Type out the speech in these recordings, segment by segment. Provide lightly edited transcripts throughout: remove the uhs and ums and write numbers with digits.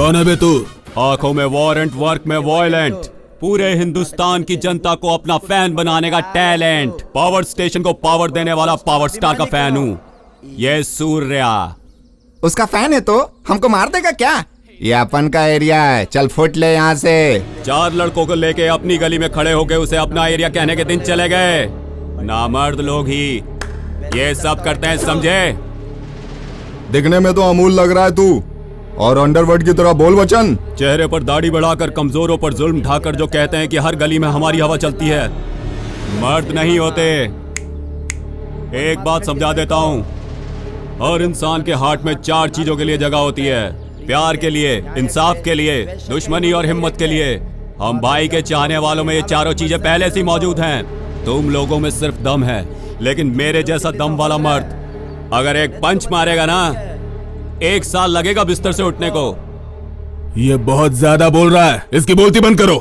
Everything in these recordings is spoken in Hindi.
कौन है बे तू? आंखों में वारंट, वर्क में वॉयलेंट, पूरे हिंदुस्तान की जनता को अपना फैन बनाने का टैलेंट, पावर स्टेशन को पावर देने वाला पावर स्टार का फैन हूँ। ये सूर्या उसका फैन है तो हमको मार देगा क्या? ये अपन का एरिया है, चल फुट ले यहाँ से। 4 लड़कों को लेके अपनी गली में खड़े होके उसे अपना एरिया कहने के दिन चले गए। नामर्द लोग ही ये सब करते हैं, समझे? दिखने में तो अमूल लग रहा है तू, और अंडरवर्ल्ड की तरह बोल वचन। चेहरे पर दाढ़ी बढ़ाकर, कमजोरों पर जुल्म ढाकर जो कहते हैं कि हर गली में हमारी हवा चलती है, मर्द नहीं होते। एक बात समझा देता हूँ, हर इंसान के हार्ट में 4 चीजों के लिए जगह होती है। प्यार के लिए, इंसाफ के लिए, दुश्मनी और हिम्मत के लिए। हम भाई के चाहने वालों में ये चारों चीजें पहले से मौजूद हैं। तुम लोगों में सिर्फ दम है, लेकिन मेरे जैसा दम वाला मर्द अगर एक पंच मारेगा ना, 1 साल लगेगा बिस्तर से उठने को। ये बहुत ज्यादा बोल रहा है, इसकी बोलती बंद करो।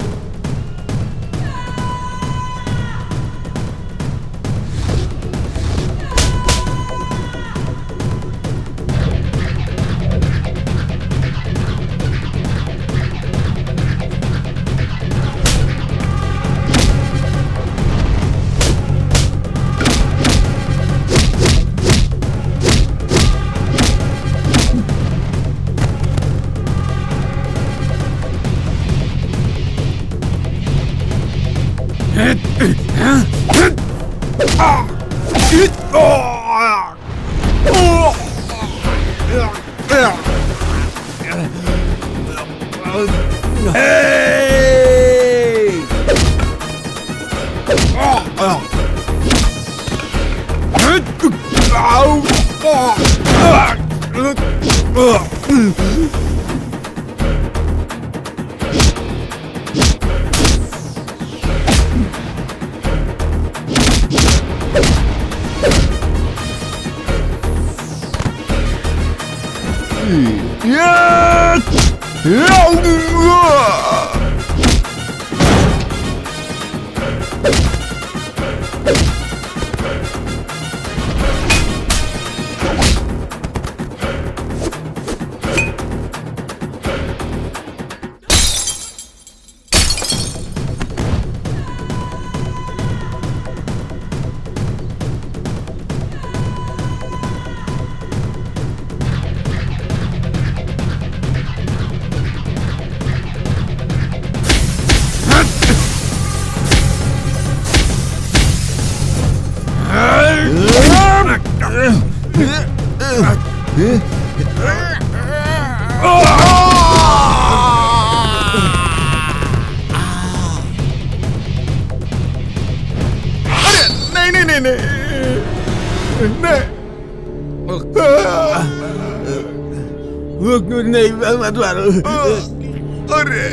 नहीं मत मारो। अरे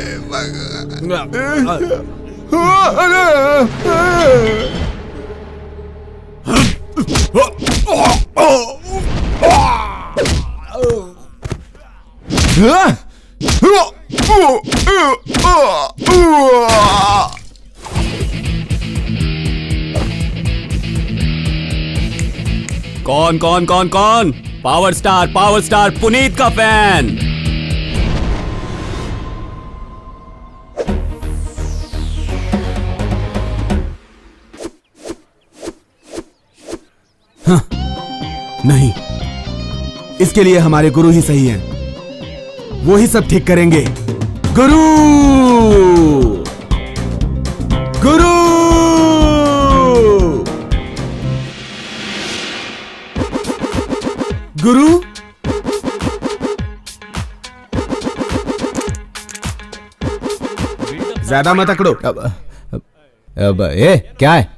कौन कौन कौन कौन? पावर स्टार पुनीत का फैन। हाँ, नहीं, इसके लिए हमारे गुरु ही सही हैं। वो ही सब ठीक करेंगे। गुरु गुरु गुरु ज्यादा मत अकड़ो। अब क्या है?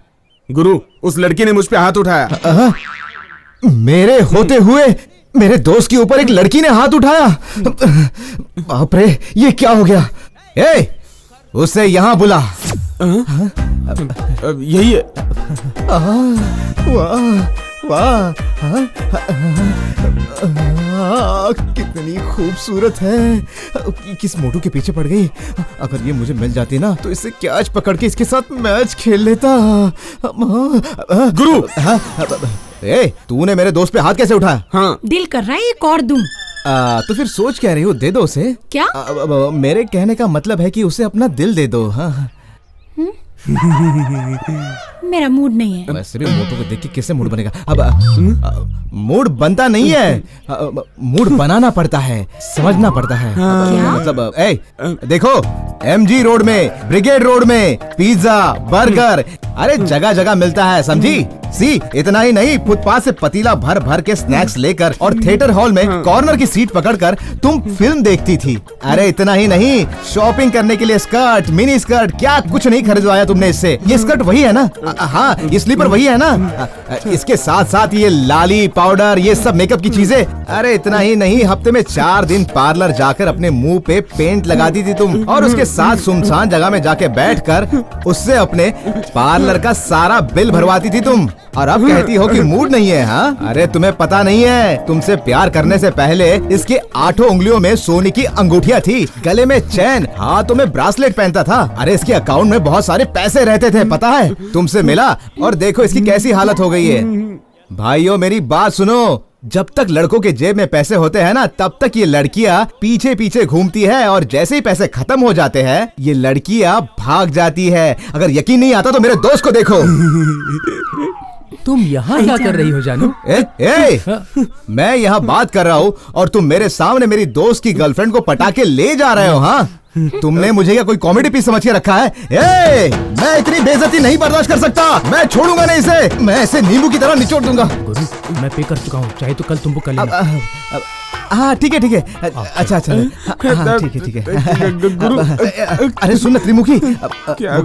गुरु, उस लड़की ने मुझ पे हाथ उठाया। मेरे होते हुए मेरे दोस्त के ऊपर एक लड़की ने हाथ उठाया। बाप रे, ये क्या हो गया? उसे यहां बुला। यही है। वाह, कितनी खूबसूरत है। किस मोटू के पीछे पड़ गई? अगर ये मुझे मिल जाती ना तो इसे कैच पकड़ के इसके साथ मैच खेल लेता। गुरु, तूने मेरे दोस्त पे हाथ कैसे उठाया? हाँ, दिल कर रहा है एक और दूं। तो फिर सोच क्या रही हो? दे दो उसे। क्या? मेरे कहने का मतलब है कि उसे अपना दिल दे दो। हाँ हाँ। मेरा मूड नहीं है। वैसे भी मोटो को देख के कैसे मूड बनेगा? अब मूड बनता नहीं है, मूड बनाना पड़ता है, समझना पड़ता है। क्या? मतलब देखो, MG रोड में, ब्रिगेड रोड में पिज्जा, बर्गर, अरे जगह जगह मिलता है, समझी? सी, इतना ही नहीं, फुटपाथ से पतीला भर भर के स्नैक्स लेकर और थिएटर हॉल में कॉर्नर की सीट पकड़कर तुम फिल्म देखती थी। अरे इतना ही नहीं, शॉपिंग करने के लिए स्कर्ट, मिनी स्कर्ट, क्या कुछ नहीं खरीदवाया तुमने इससे। ये स्कर्ट वही है ना? हाँ, ये स्लीपर वही है ना? इसके साथ साथ ये लाली, पाउडर, ये सब मेकअप की चीजें। अरे इतना ही नहीं, हफ्ते में 4 दिन पार्लर जाकर अपने मुंह पे पेंट लगाती थी तुम, और उसके साथ सुनसान जगह में जाके बैठकर उससे अपने पार्लर का सारा बिल भरवाती थी तुम। और अब कहती हो कि मूड नहीं है? हाँ, अरे तुम्हें पता नहीं है, तुमसे प्यार करने से पहले इसके 8 उंगलियों में सोने की अंगूठियां थी, गले में चैन, हाथों में ब्रासलेट पहनता था। अरे इसके अकाउंट में बहुत सारे पैसे रहते थे, पता है? तुमसे मिला और देखो इसकी कैसी हालत हो गई है। भाइयों मेरी बात सुनो, जब तक लड़कों के जेब में पैसे होते हैं ना, तब तक ये लड़कियां पीछे पीछे घूमती है, और जैसे ही पैसे खत्म हो जाते हैं ये लड़कियां भाग जाती है। अगर यकीन नहीं आता तो मेरे दोस्त को देखो। तुम यहाँ क्या कर रही हो जानू? मैं यहाँ बात कर रहा हूँ और तुम मेरे सामने मेरी दोस्त की गर्लफ्रेंड को पटा के ले जा रहे हो। हाँ, तुमने मुझे क्या कोई कॉमेडी पीस समझ के रखा है? मैं इतनी बेइज्जती नहीं बर्दाश्त कर सकता, मैं छोड़ूंगा नहीं इसे, मैं इसे नींबू की तरह निचोड़ दूंगा। गुरु, मैं पे कर चुका हूँ, चाहे तो कल तुमको कर लेना। हाँ ठीक है ठीक है, अच्छा अच्छा, हाँ ठीक है ठीक है। अरे सुन त्रिमुखी,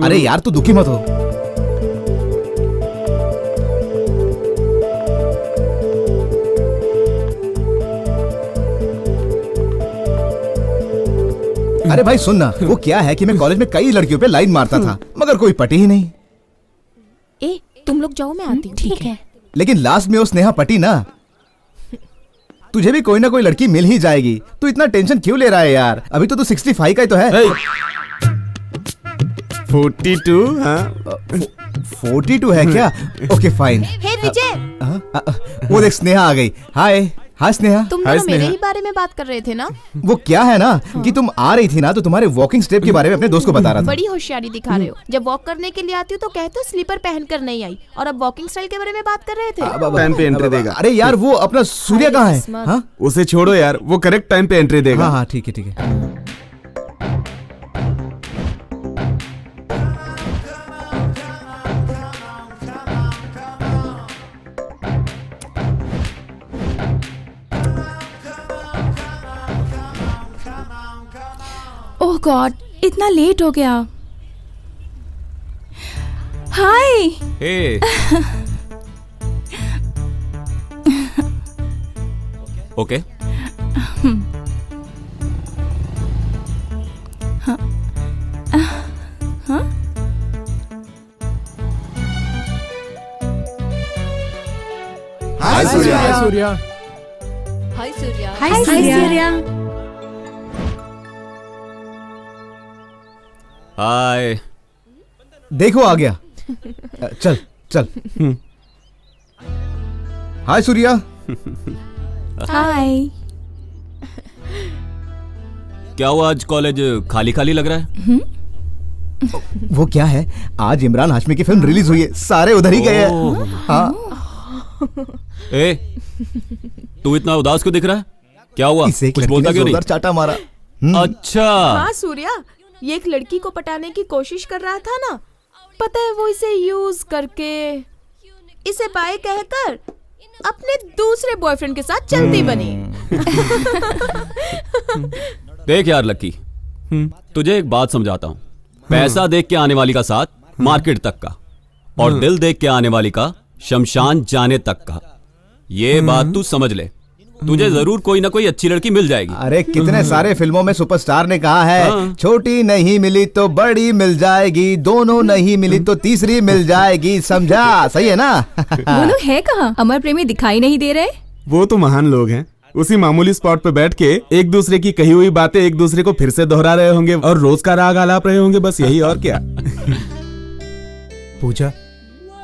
अरे यार तू दुखी मत हो। अरे भाई सुन ना, वो क्या है कि मैं कॉलेज में कई लड़कियों पे लाइन मारता था, मगर कोई पटी ही नहीं। तुम लोग जाओ, मैं आती हूँ। ठीक है। लेकिन लास्ट में वो स्नेहा पटी ना। तुझे भी कोई ना कोई लड़की मिल ही जाएगी, तू इतना टेंशन क्यों ले रहा है यार? अभी तो तू 65 का ही तो है। 42? हाँ 42 है क्या? Okay fine. हे विजय, वो देख स्नेहा आ गई। हाय हाय स्नेहा। तुम दोनों मेरे ही बारे में बात कर रहे थे ना? वो क्या है ना कि तुम आ रही थी ना, तो तुम्हारे वॉकिंग स्टेप के बारे में अपने दोस्त को बता रहा था। बड़ी होशियारी दिखा रहे हो। जब वॉक करने के लिए आती हो तो कहते हो स्लीपर पहनकर नहीं आई, और अब वॉकिंग स्टाइल के बारे में बात कर रहे थे। टाइम पे एंट्री देगा। अरे यार वो अपना सूर्य कहाँ है? हाँ? उसे छोड़ो यार, वो करेक्ट टाइम पे एंट्री देगा। हाँ हाँ ठीक है ठीक है। ओह गॉड, इतना लेट हो गया। हाय। हे। ओके। हाय सूर्या। सूर्या, हाय सूर्या। हाय सूर्या। हाय। देखो आ गया। चल चल। हाय सूर्या। हाय। क्या हुआ, आज कॉलेज खाली खाली लग रहा है? वो क्या है, आज इमरान हाशमी की फिल्म रिलीज हुई है, सारे उधर ही गए ओह। हैं। हाँ ए, तू इतना उदास क्यों दिख रहा है? क्या हुआ, इसे एक कुछ लड़की बोलता ने क्यों नहीं? जोरदार चाटा मारा। अच्छा। हाँ सूर्या, ये एक लड़की को पटाने की कोशिश कर रहा था ना, पता है वो इसे यूज करके, इसे बाय कहकर अपने दूसरे बॉयफ्रेंड के साथ चलती बनी। देख यार लक्की, तुझे एक बात समझाता हूँ। पैसा देख के आने वाली का साथ मार्केट तक का, और दिल देख के आने वाली का शमशान जाने तक का। ये बात तू समझ ले, तुझे जरूर कोई ना कोई अच्छी लड़की मिल जाएगी। अरे कितने सारे फिल्मों में सुपरस्टार ने कहा है, छोटी नहीं मिली तो बड़ी मिल जाएगी, दोनों नहीं मिली तो तीसरी मिल जाएगी, समझा? सही है ना? वो लोग है कहाँ? अमर प्रेमी दिखाई नहीं दे रहे। वो तो महान लोग हैं, उसी मामूली स्पॉट पे बैठ के एक दूसरे की कही हुई बातें एक दूसरे को फिर से दोहरा रहे होंगे और रोज का राग आलाप रहे होंगे, बस यही और क्या। पूजा,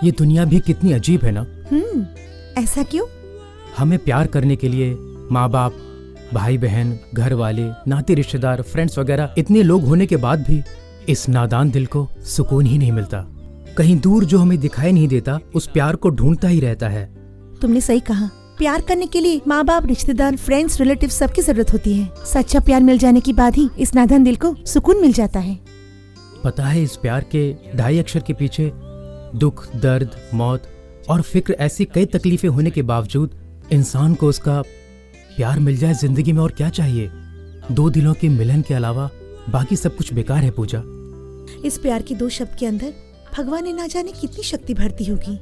ये दुनिया भी कितनी अजीब है ना। ऐसा क्यों? हमें प्यार करने के लिए माँ बाप भाई बहन, घर वाले, नाते रिश्तेदार, फ्रेंड्स वगैरह इतने लोग होने के बाद भी इस नादान दिल को सुकून ही नहीं मिलता। कहीं दूर जो हमें दिखाई नहीं देता उस प्यार को ढूंढता ही रहता है। तुमने सही कहा, प्यार करने के लिए माँ बाप, रिश्तेदार, फ्रेंड्स, रिलेटिव सबकी जरूरत होती है। सच्चा प्यार मिल जाने के बाद ही इस नादान दिल को सुकून मिल जाता है। पता है इस प्यार के 2.5 अक्षर के पीछे दुख, दर्द, मौत और फिक्र ऐसी कई तकलीफें होने के बावजूद इंसान को उसका प्यार मिल जाए जिंदगी में और क्या चाहिए। 2 दिलों के मिलन के अलावा बाकी सब कुछ बेकार है पूजा। इस प्यार के 2 शब्द के अंदर भगवान ने ना जाने कितनी शक्ति भरती होगी।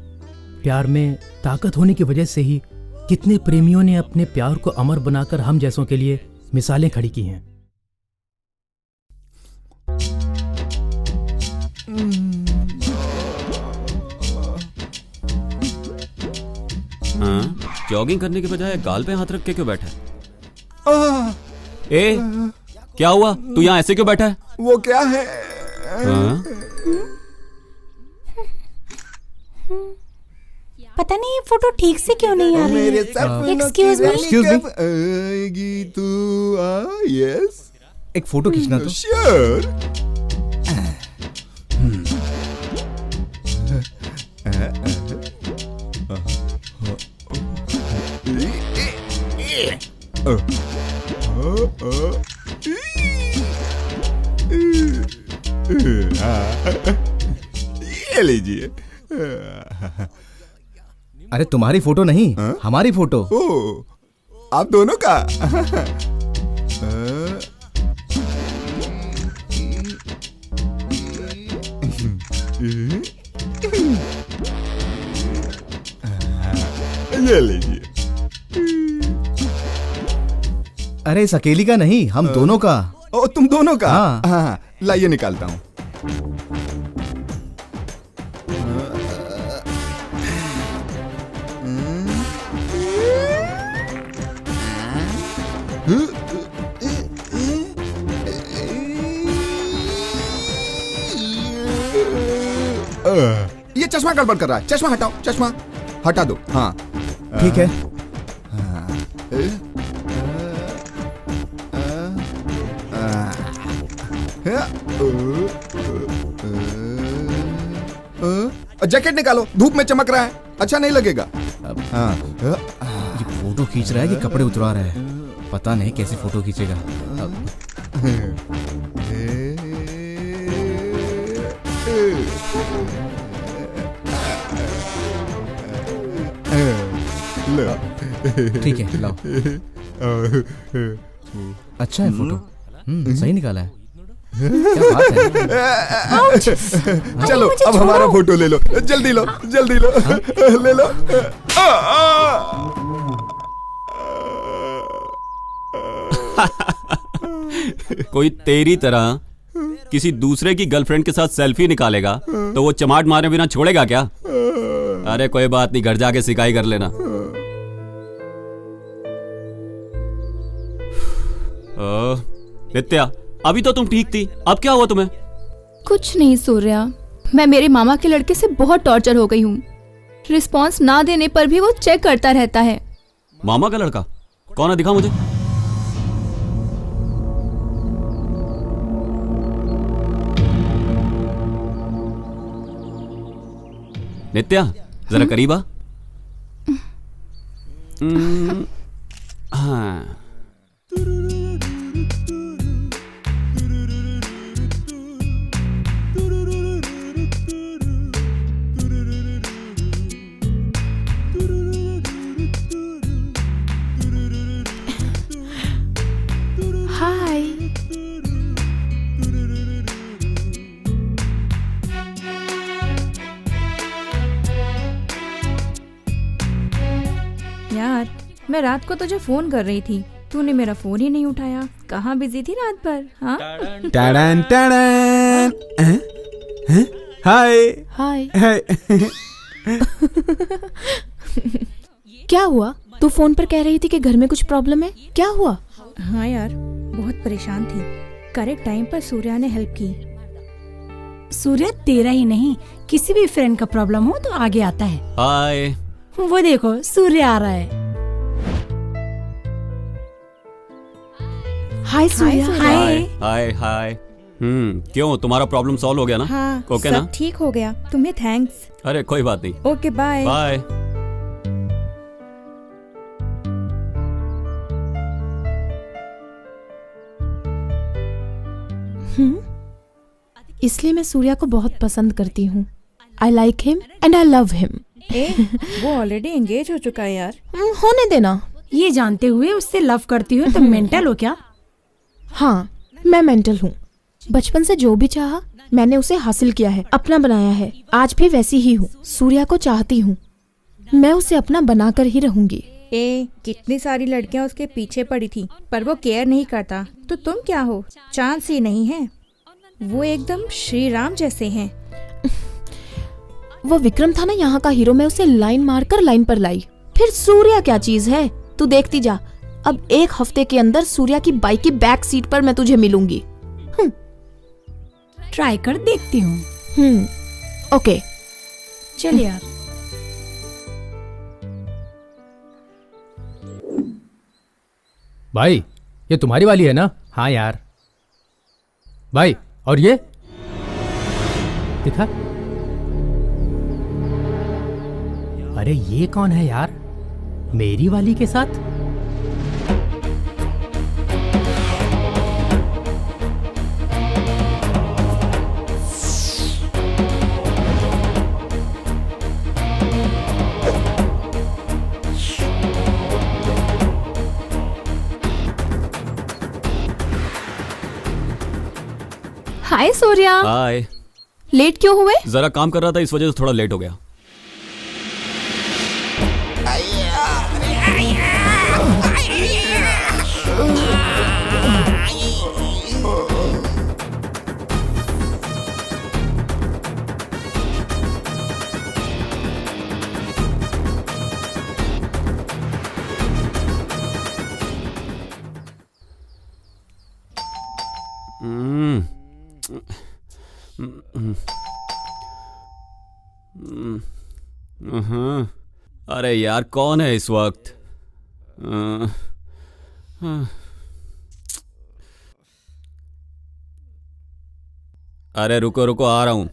प्यार में ताकत होने की वजह से ही कितने प्रेमियों ने अपने प्यार को अमर बनाकर हम जैसों के लिए मिसालें खड़ी की हैं। हाँ? जॉगिंग करने के बजाय गाल पे हाथ रख के क्यों बैठा है? ए, क्या हुआ? तू यहाँ ऐसे क्यों बैठा है? वो क्या है? हाँ? पता नहीं ये फोटो ठीक से क्यों नहीं आ रही है। Excuse me. आएगी तू, यस। एक फोटो खींचना तो। श्योर। ये लीजिए। अरे तुम्हारी फोटो नहीं, हमारी फोटो। ओ, आप दोनों का। ये लीजिए। अरे इस अकेली का नहीं, हम दोनों का। ओ, तुम दोनों का? हाँ। हाँ, लाइए निकालता हूँ। ये चश्मा गड़बड़ कर रहा है। चश्मा हटाओ, चश्मा हटा दो। हाँ ठीक है। जैकेट निकालो, धूप में चमक रहा है, अच्छा नहीं लगेगा। हाँ। ये फोटो खींच रहा है कि कपड़े उतरा रहा है, पता नहीं कैसे फोटो खींचेगा। ठीक है, लाओ। अच्छा है फोटो। सही निकाला है। क्या बात है। चलो अब हमारा फोटो ले लो, जल्दी लो, जल्दी लो। ले लो। कोई तेरी तरह किसी दूसरे की गर्लफ्रेंड के साथ सेल्फी निकालेगा तो वो चमाट मारे बिना छोड़ेगा क्या? अरे कोई बात नहीं, घर जाके सिकाई कर लेना। नित्या, अभी तो तुम ठीक थी, अब क्या हुआ तुम्हें? कुछ नहीं सूर्या, मैं मेरे मामा के लड़के से बहुत टॉर्चर हो गई हूँ। रिस्पॉन्स ना देने पर भी वो चेक करता रहता है। मामा का लड़का कौन है? दिखा मुझे। नित्या जरा करीब आ। हाँ। हाय। यार, मैं रात को तुझे फोन कर रही थी, तूने मेरा फोन ही नहीं उठाया। कहाँ बिजी थी रात भर? हाँ? टाड़न टाड़न। हाय हाय। हाय। क्या हुआ? तू फोन पर कह रही थी कि घर में कुछ प्रॉब्लम है, क्या हुआ? हाँ यार, बहुत परेशान थी। करेक्ट टाइम पर सूर्या ने हेल्प की। सूर्या तेरा ही नहीं, किसी भी फ्रेंड का प्रॉब्लम हो तो आगे आता है। हाय। वो देखो सूर्य आ रहा है। हाय सूर्या। हाय। हाय हाय। क्यों, तुम्हारा प्रॉब्लम सॉल्व हो गया ना? हाँ, ओके ना? सब ठीक हो गया। तुम्हें थैंक्स। अरे कोई बात नहीं। Okay bye. बाय। इसलिए मैं सूर्या को बहुत पसंद करती हूँ। I like him and I love him. वो ऑलरेडी एंगेज हो चुका है यार। होने देना। ये जानते हुए उससे लव करती हो तो मेंटल हो क्या? हाँ, मैं मेंटल हूँ। बचपन से जो भी चाहा मैंने उसे हासिल किया है, अपना बनाया है। आज भी वैसी ही हूँ। सूर्या को चाहती हूँ, मैं उसे अपना बनाकर ही रहूंगी। कितनी सारी लड़कियां उसके पीछे पड़ी थी पर वो केयर नहीं करता, तो तुम क्या हो? चांस ही नहीं है। वो एकदम श्री राम जैसे हैं। वो विक्रम था ना यहाँ का हीरो, मैं उसे लाइन मारकर लाइन पर लाई। फिर सूर्या क्या चीज है, तू देखती जा। अब 1 हफ्ते के अंदर सूर्या की बाइक की बैक सीट पर मैं तुझे मिलूंगी। ट्राई कर देखती हूँ। ओके चल यार। भाई ये तुम्हारी वाली है ना? हाँ यार। भाई और ये दिखा। अरे ये कौन है यार, मेरी वाली के साथ? हाय सूर्या। हाय। लेट क्यों हुए? जरा काम कर रहा था, इस वजह से थोड़ा लेट हो गया। अरे यार कौन है इस वक्त? अरे रुको रुको, आ रहा हूं।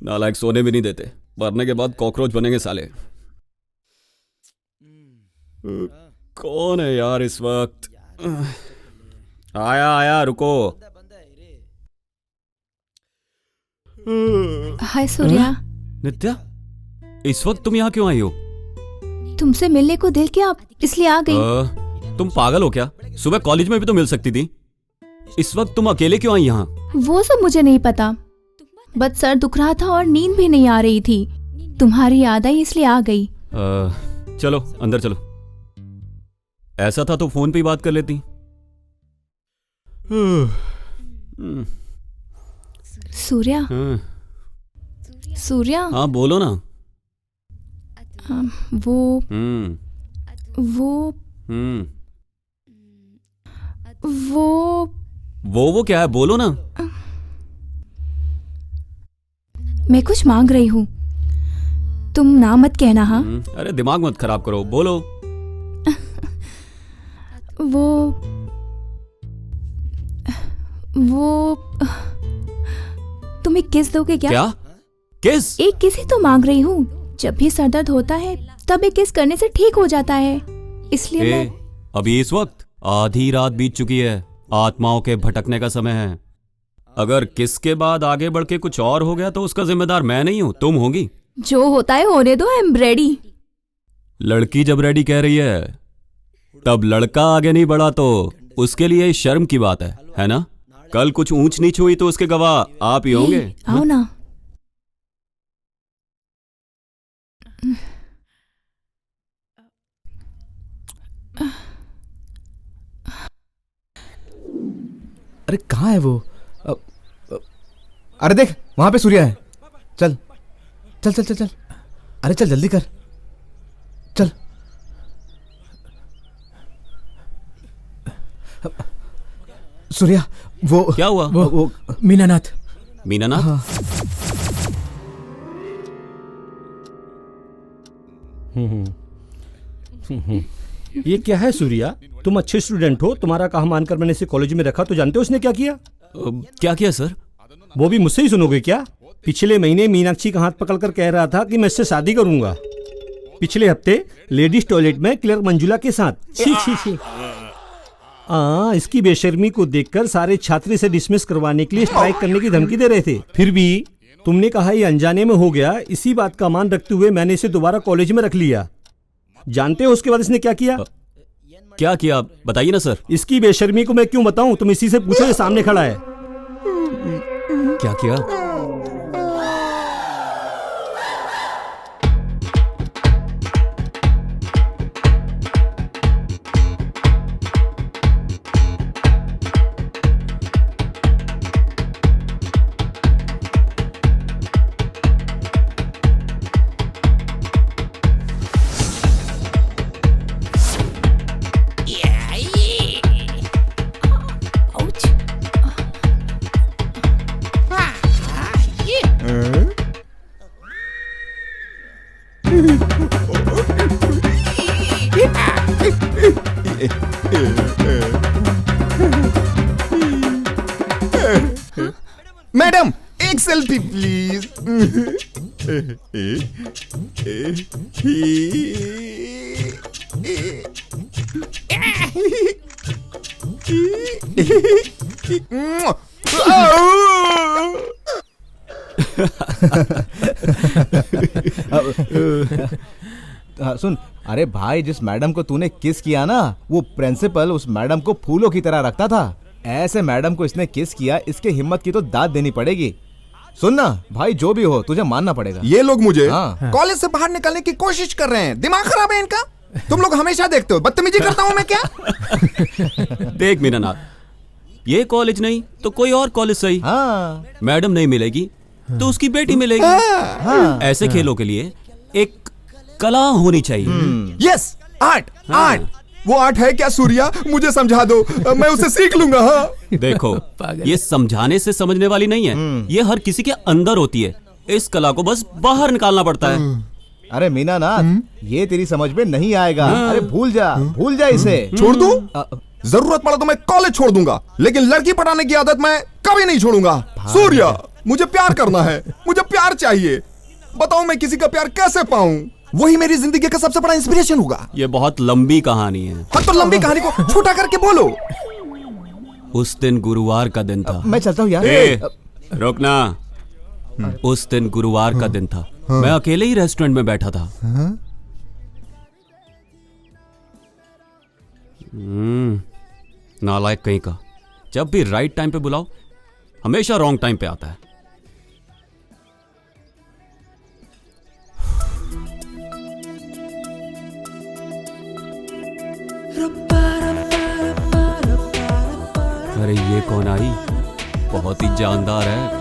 नालायक सोने भी नहीं देते, मरने के बाद कॉकरोच बनेंगे साले। कौन है यार इस वक्त? आया आया, रुको। हाय सूर्या। नित्या, इस वक्त तुम यहाँ क्यों आई हो? तुमसे मिलने को दिल किया, इसलिए आ गई। तुम पागल हो क्या? सुबह कॉलेज में भी तो मिल सकती थी। इस वक्त तुम अकेले क्यों आई यहाँ? वो सब मुझे नहीं पता, बस सर दुख रहा था और नींद भी नहीं आ रही थी। तुम्हारी याद आई इसलिए आ गई। चलो अंदर चलो। ऐसा था तो फोन पे ही बात कर लेती। सूर्या। सूर्या। हाँ बोलो ना। वो वो क्या है, बोलो ना। मैं कुछ मांग रही हूँ, तुम ना मत कहना। हाँ। अरे दिमाग मत खराब करो, बोलो। वो तुम एक किस दोगे क्या? क्या किस? एक किस ही तो मांग रही हूँ। जब भी सर दर्द होता है तब एक किस करने से ठीक हो जाता है, इसलिए मैं... अभी इस वक्त आधी रात बीत चुकी है, आत्माओं के भटकने का समय है। अगर किस के बाद आगे बढ़ के कुछ और हो गया तो उसका जिम्मेदार मैं नहीं हूँ, तुम होगी। जो होता है होने दो, आई एम रेडी। लड़की जब रेडी कह रही है तब लड़का आगे नहीं बढ़ा तो उसके लिए शर्म की बात है ना? कल कुछ ऊंच नीच हुई तो उसके गवाह आप ही होंगे। आओ ना। अरे कहाँ है वो? अरे देख वहां पे सूर्या है। चल चल चल चल चल। अरे चल जल्दी कर, चल। सूर्या वो क्या हुआ? वो मीनानाथ। मीनानाथ? हाँ। ये क्या है सूर्या? तुम अच्छे स्टूडेंट हो, तुम्हारा कहा मानकर मैंने इसे कॉलेज में रखा, तो जानते हो उसने क्या किया? क्या किया सर? वो भी मुझसे ही सुनोगे क्या? पिछले महीने मीनाक्षी का हाथ पकड़कर कह रहा था कि मैं इससे शादी करूंगा। पिछले हफ्ते लेडीज टॉयलेट में क्लर्क मंजुला के साथ। छी छी छी। इसकी बेशर्मी को देखकर सारे छात्र इसे डिसमिस करवाने के लिए स्ट्राइक करने की धमकी दे रहे थे। फिर भी तुमने कहा ये अनजाने में हो गया, इसी बात का मान रखते हुए मैंने इसे दोबारा कॉलेज में रख लिया। जानते हो उसके बाद इसने क्या किया? क्या किया बताइए ना सर। इसकी बेशर्मी को मैं क्यों बताऊं, तुम इसी से पूछो, ये सामने खड़ा है। क्या किया? मैडम एक सेल्फी प्लीज। सुन, अरे भाई, जिस मैडम को तूने किस किया ना, वो प्रिंसिपल उस मैडम को फूलों की तरह रखता था। ऐसे मैडम को इसने किस किया, इसके हिम्मत की तो दाद देनी पड़ेगी। सुन ना भाई, जो भी हो तुझे मानना पड़ेगा। ये लोग मुझे कॉलेज से बाहर निकालने की कोशिश कर रहे हैं। दिमाग खराब है इनका। तुम लोग हमेशा देखते हो बदतमीजी करता हूँ मैं क्या? देख मीनानाथ, ये कॉलेज नहीं तो कोई और कॉलेज सही। मैडम नहीं मिलेगी तो उसकी बेटी मिलेगी। ऐसे खेलों के लिए एक कला होनी चाहिए। Yes, art. आर्ट वो आर्ट है क्या सूर्या? मुझे समझा दो, मैं उसे सीख लूंगा। हाँ देखो, ये समझाने से समझने वाली नहीं है, ये हर किसी के अंदर होती है। इस कला को बस बाहर निकालना पड़ता है। अरे मीनानाथ, ये तेरी समझ में नहीं आएगा। अरे भूल जा इसे। छोड़ दूं? जरूरत पड़ा तो मैं कॉलेज छोड़ दूंगा, लेकिन लड़की पटाने की आदत मैं कभी नहीं छोड़ूंगा। सूर्या, मुझे प्यार करना है, मुझे प्यार चाहिए। बताओ मैं किसी का प्यार कैसे पाऊं? वही मेरी जिंदगी का सबसे बड़ा इंस्पिरेशन होगा। ये बहुत लंबी कहानी है। हाँ तो लंबी कहानी को छोटा करके बोलो। उस दिन गुरुवार का दिन था। मैं चलता हूँ यार। रुकना। उस दिन गुरुवार का दिन था। मैं अकेले ही रेस्टोरेंट में बैठा था। नालायक कहीं का, जब भी राइट टाइम पे बुलाओ हमेशा रॉन्ग टाइम पे आता है। अरे ये कौन आई? बहुत ही जानदार है।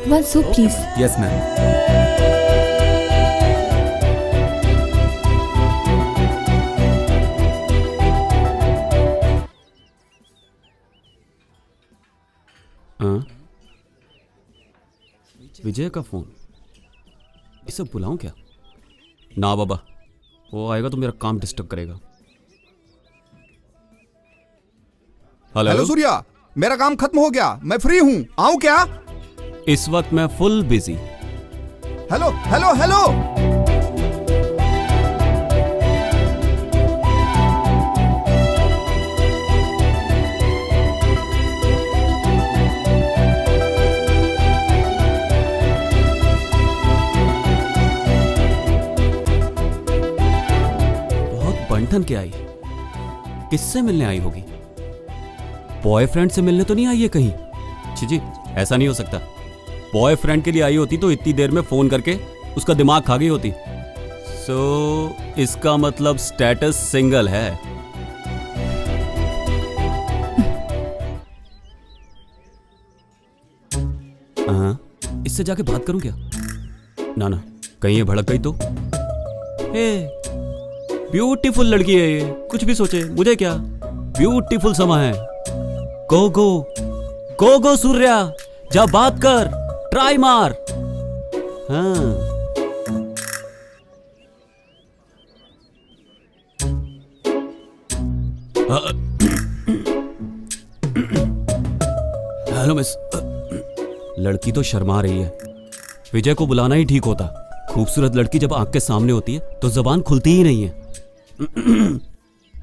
One soup, please. Yes ma'am. Vijay का फोन, इसे बुलाऊं क्या? ना बाबा, वो आएगा तो मेरा काम डिस्टर्ब करेगा। हेलो सूर्या, मेरा काम खत्म हो गया, मैं फ्री हूँ, आऊं क्या? इस वक्त मैं full busy. Hello hello hello. बहुत बंठन के आई, किससे मिलने आई होगी? बॉयफ्रेंड से मिलने तो नहीं आई है कहीं? जी, ऐसा नहीं हो सकता। बॉयफ्रेंड के लिए आई होती तो इतनी देर में फोन करके उसका दिमाग खा गई होती। सो इसका मतलब स्टेटस सिंगल है। हाँ, इससे जाके बात करूं क्या? ना ना, कहीं ये भड़क गई तो? ब्यूटीफुल लड़की है ये, कुछ भी सोचे, मुझे क्या? ब्यूटीफुल समा है। गो गो गो गो सूर्या, जा बात कर, ट्राई मार। हाँ हेलो मिस। लड़की तो शर्मा रही है, विजय को बुलाना ही ठीक होता। खूबसूरत लड़की जब आंख के सामने होती है तो जबान खुलती ही नहीं है।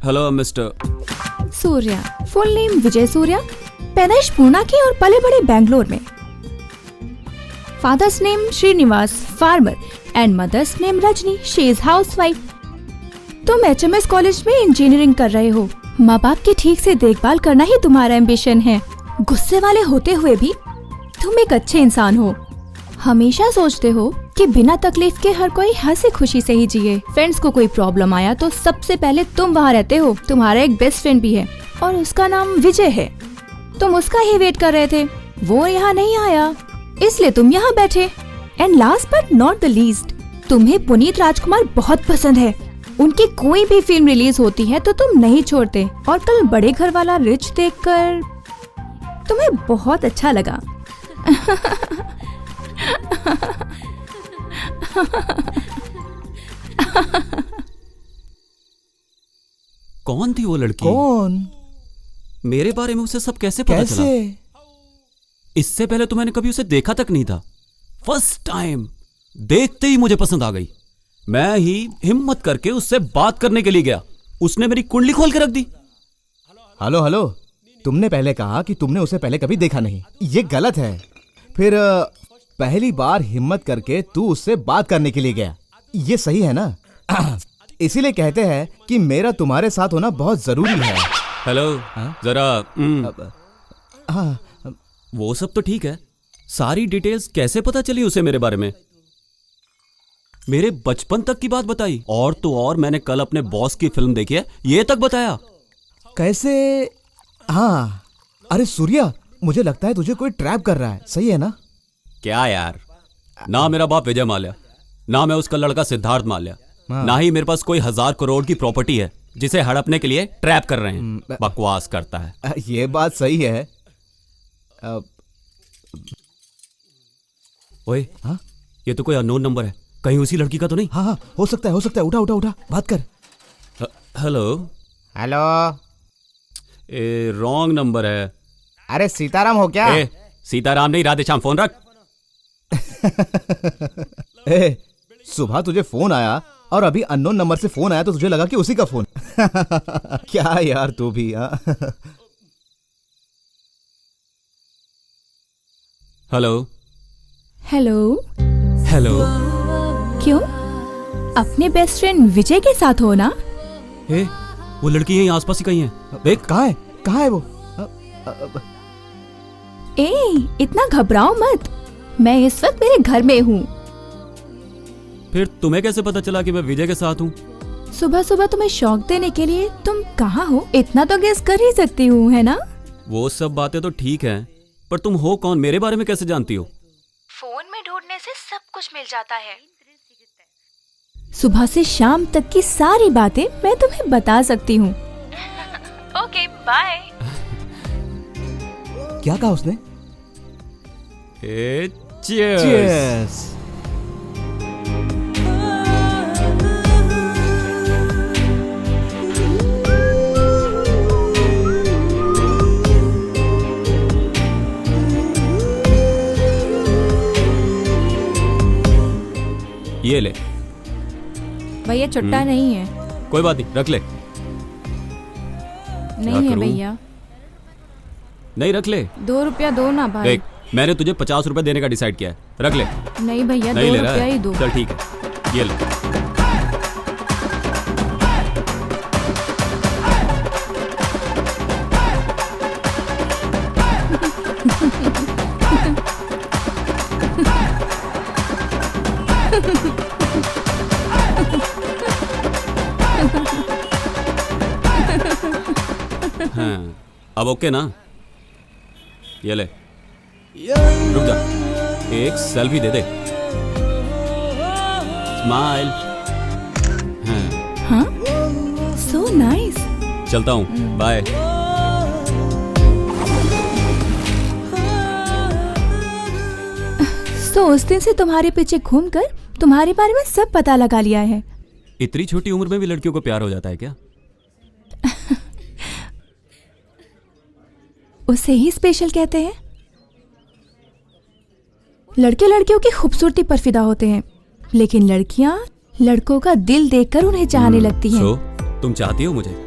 Hello mister Surya, full name Vijay Surya, पैदाइश पूना की और पले बड़े बैंगलोर में। Father's name Srinivas, farmer, and mother's name Rajni, she is housewife. तुम HMS कॉलेज में इंजीनियरिंग कर रहे हो। माँ बाप की ठीक से देखभाल करना ही तुम्हारा एम्बिशन है। गुस्से वाले होते हुए भी तुम एक अच्छे इंसान हो। हमेशा सोचते हो कि बिना तकलीफ के हर कोई हंसी खुशी से ही जिए। फ्रेंड्स को कोई प्रॉब्लम आया तो सबसे पहले तुम वहाँ रहते हो। तुम्हारा एक बेस्ट फ्रेंड भी है और उसका नाम विजय है। तुम उसका ही वेट कर रहे थे, वो यहाँ नहीं आया, इसलिए तुम यहाँ बैठे। And last but not the least, तुम्हें पुनीत राजकुमार बहुत पसंद है। उनकी कोई भी फिल्म रिलीज होती है तो तुम नहीं छोड़ते। और कल बड़े घर वाला रिच देखकर तुम्हें बहुत अच्छा लगा। कौन थी वो लड़की? कौन? मेरे बारे में उसे सब कैसे पता चला? इससे पहले तो मैंने कभी उसे देखा तक नहीं था। फर्स्ट टाइम देखते ही मुझे पसंद आ गई। मैं ही हिम्मत करके उससे बात करने के लिए गया, उसने मेरी कुंडली खोल के रख दी। हेलो हेलो, तुमने पहले कहा कि तुमने उसे पहले कभी देखा नहीं, ये गलत है। फिर पहली बार हिम्मत करके तू उससे बात करने के लिए गया, ये सही है ना? इसीलिए कहते हैं कि मेरा तुम्हारे साथ होना बहुत जरूरी है। हेलो, जरा हाँ, वो सब तो ठीक है, सारी डिटेल्स कैसे पता चली उसे मेरे बारे में? मेरे बचपन तक की बात बताई, और तो और मैंने कल अपने बॉस की फिल्म देखी है, ये तक बताया। कैसे? हाँ, अरे सूर्या, मुझे लगता है तुझे कोई ट्रैप कर रहा है, सही है ना? क्या यार, ना मेरा बाप विजय माल्या, ना मैं उसका लड़का सिद्धार्थ माल्या, ना ही मेरे पास कोई 1000 करोड़ की प्रॉपर्टी है जिसे हड़पने के लिए ट्रैप कर रहे हैं। बकवास करता है। ये बात सही है। ओए, हाँ? ये तो कोई अननोन नंबर है, कहीं उसी लड़की का तो नहीं? हाँ, हो सकता है, उठा उठा उठा, बात कर। हेलो हेलो, रॉन्ग नंबर है। अरे सीताराम हो क्या? सीताराम नहीं, राधेश्याम, फोन रख। सुबह तुझे फोन आया और अभी अननोन नंबर से फोन आया तो तुझे लगा कि उसी का फोन। क्या यार तू भी। हेलो हेलो हेलो, क्यों? अपने बेस्ट फ्रेंड विजय के साथ हो ना? वो लड़की यहीं आसपास ही कहीं है, देख। कहाँ है वो? इतना घबराओ मत, मैं इस वक्त मेरे घर में हूँ। फिर तुम्हें कैसे पता चला कि मैं विजय के साथ हूँ? सुबह सुबह तुम्हें शौक देने के लिए तुम कहाँ हो इतना तो गेस कर ही सकती हूँ, है ना? वो सब बातें तो ठीक है, पर तुम हो कौन, मेरे बारे में कैसे जानती हो? फोन में ढूंढने से सब कुछ मिल जाता है। सुबह से शाम तक की सारी बातें मैं तुम्हें बता सकती हूँ। Okay, bye. क्या कहा उसने? चीयर्स। ये ले। भैया चुट्टा नहीं है। कोई बात नहीं, रख ले। नहीं है भैया। नहीं, रख ले। 2 रुपया दो ना भाई। देख, मैंने तुझे 50 रुपए देने का डिसाइड किया है, रख ले। नहीं भैया, नहीं 2 ले रहा रुपया है? ही दो। चल ठीक है, ये ले। हाँ, अब ओके ना? ये ले, रुक जा। एक सेल्फी दे दे। स्माइल। हाँ, सो नाइस। चलता हूँ, बाय। तो उस दिन से तुम्हारे पीछे घूमकर तुम्हारे बारे में सब पता लगा लिया है। इतनी छोटी उम्र में भी लड़कियों को प्यार हो जाता है क्या? उसे ही स्पेशल कहते हैं। लड़के लड़कियों की खूबसूरती पर फिदा होते हैं, लेकिन लड़कियां लड़कों का दिल देखकर उन्हें चाहने लगती हैं। सो, तुम चाहती हो मुझे?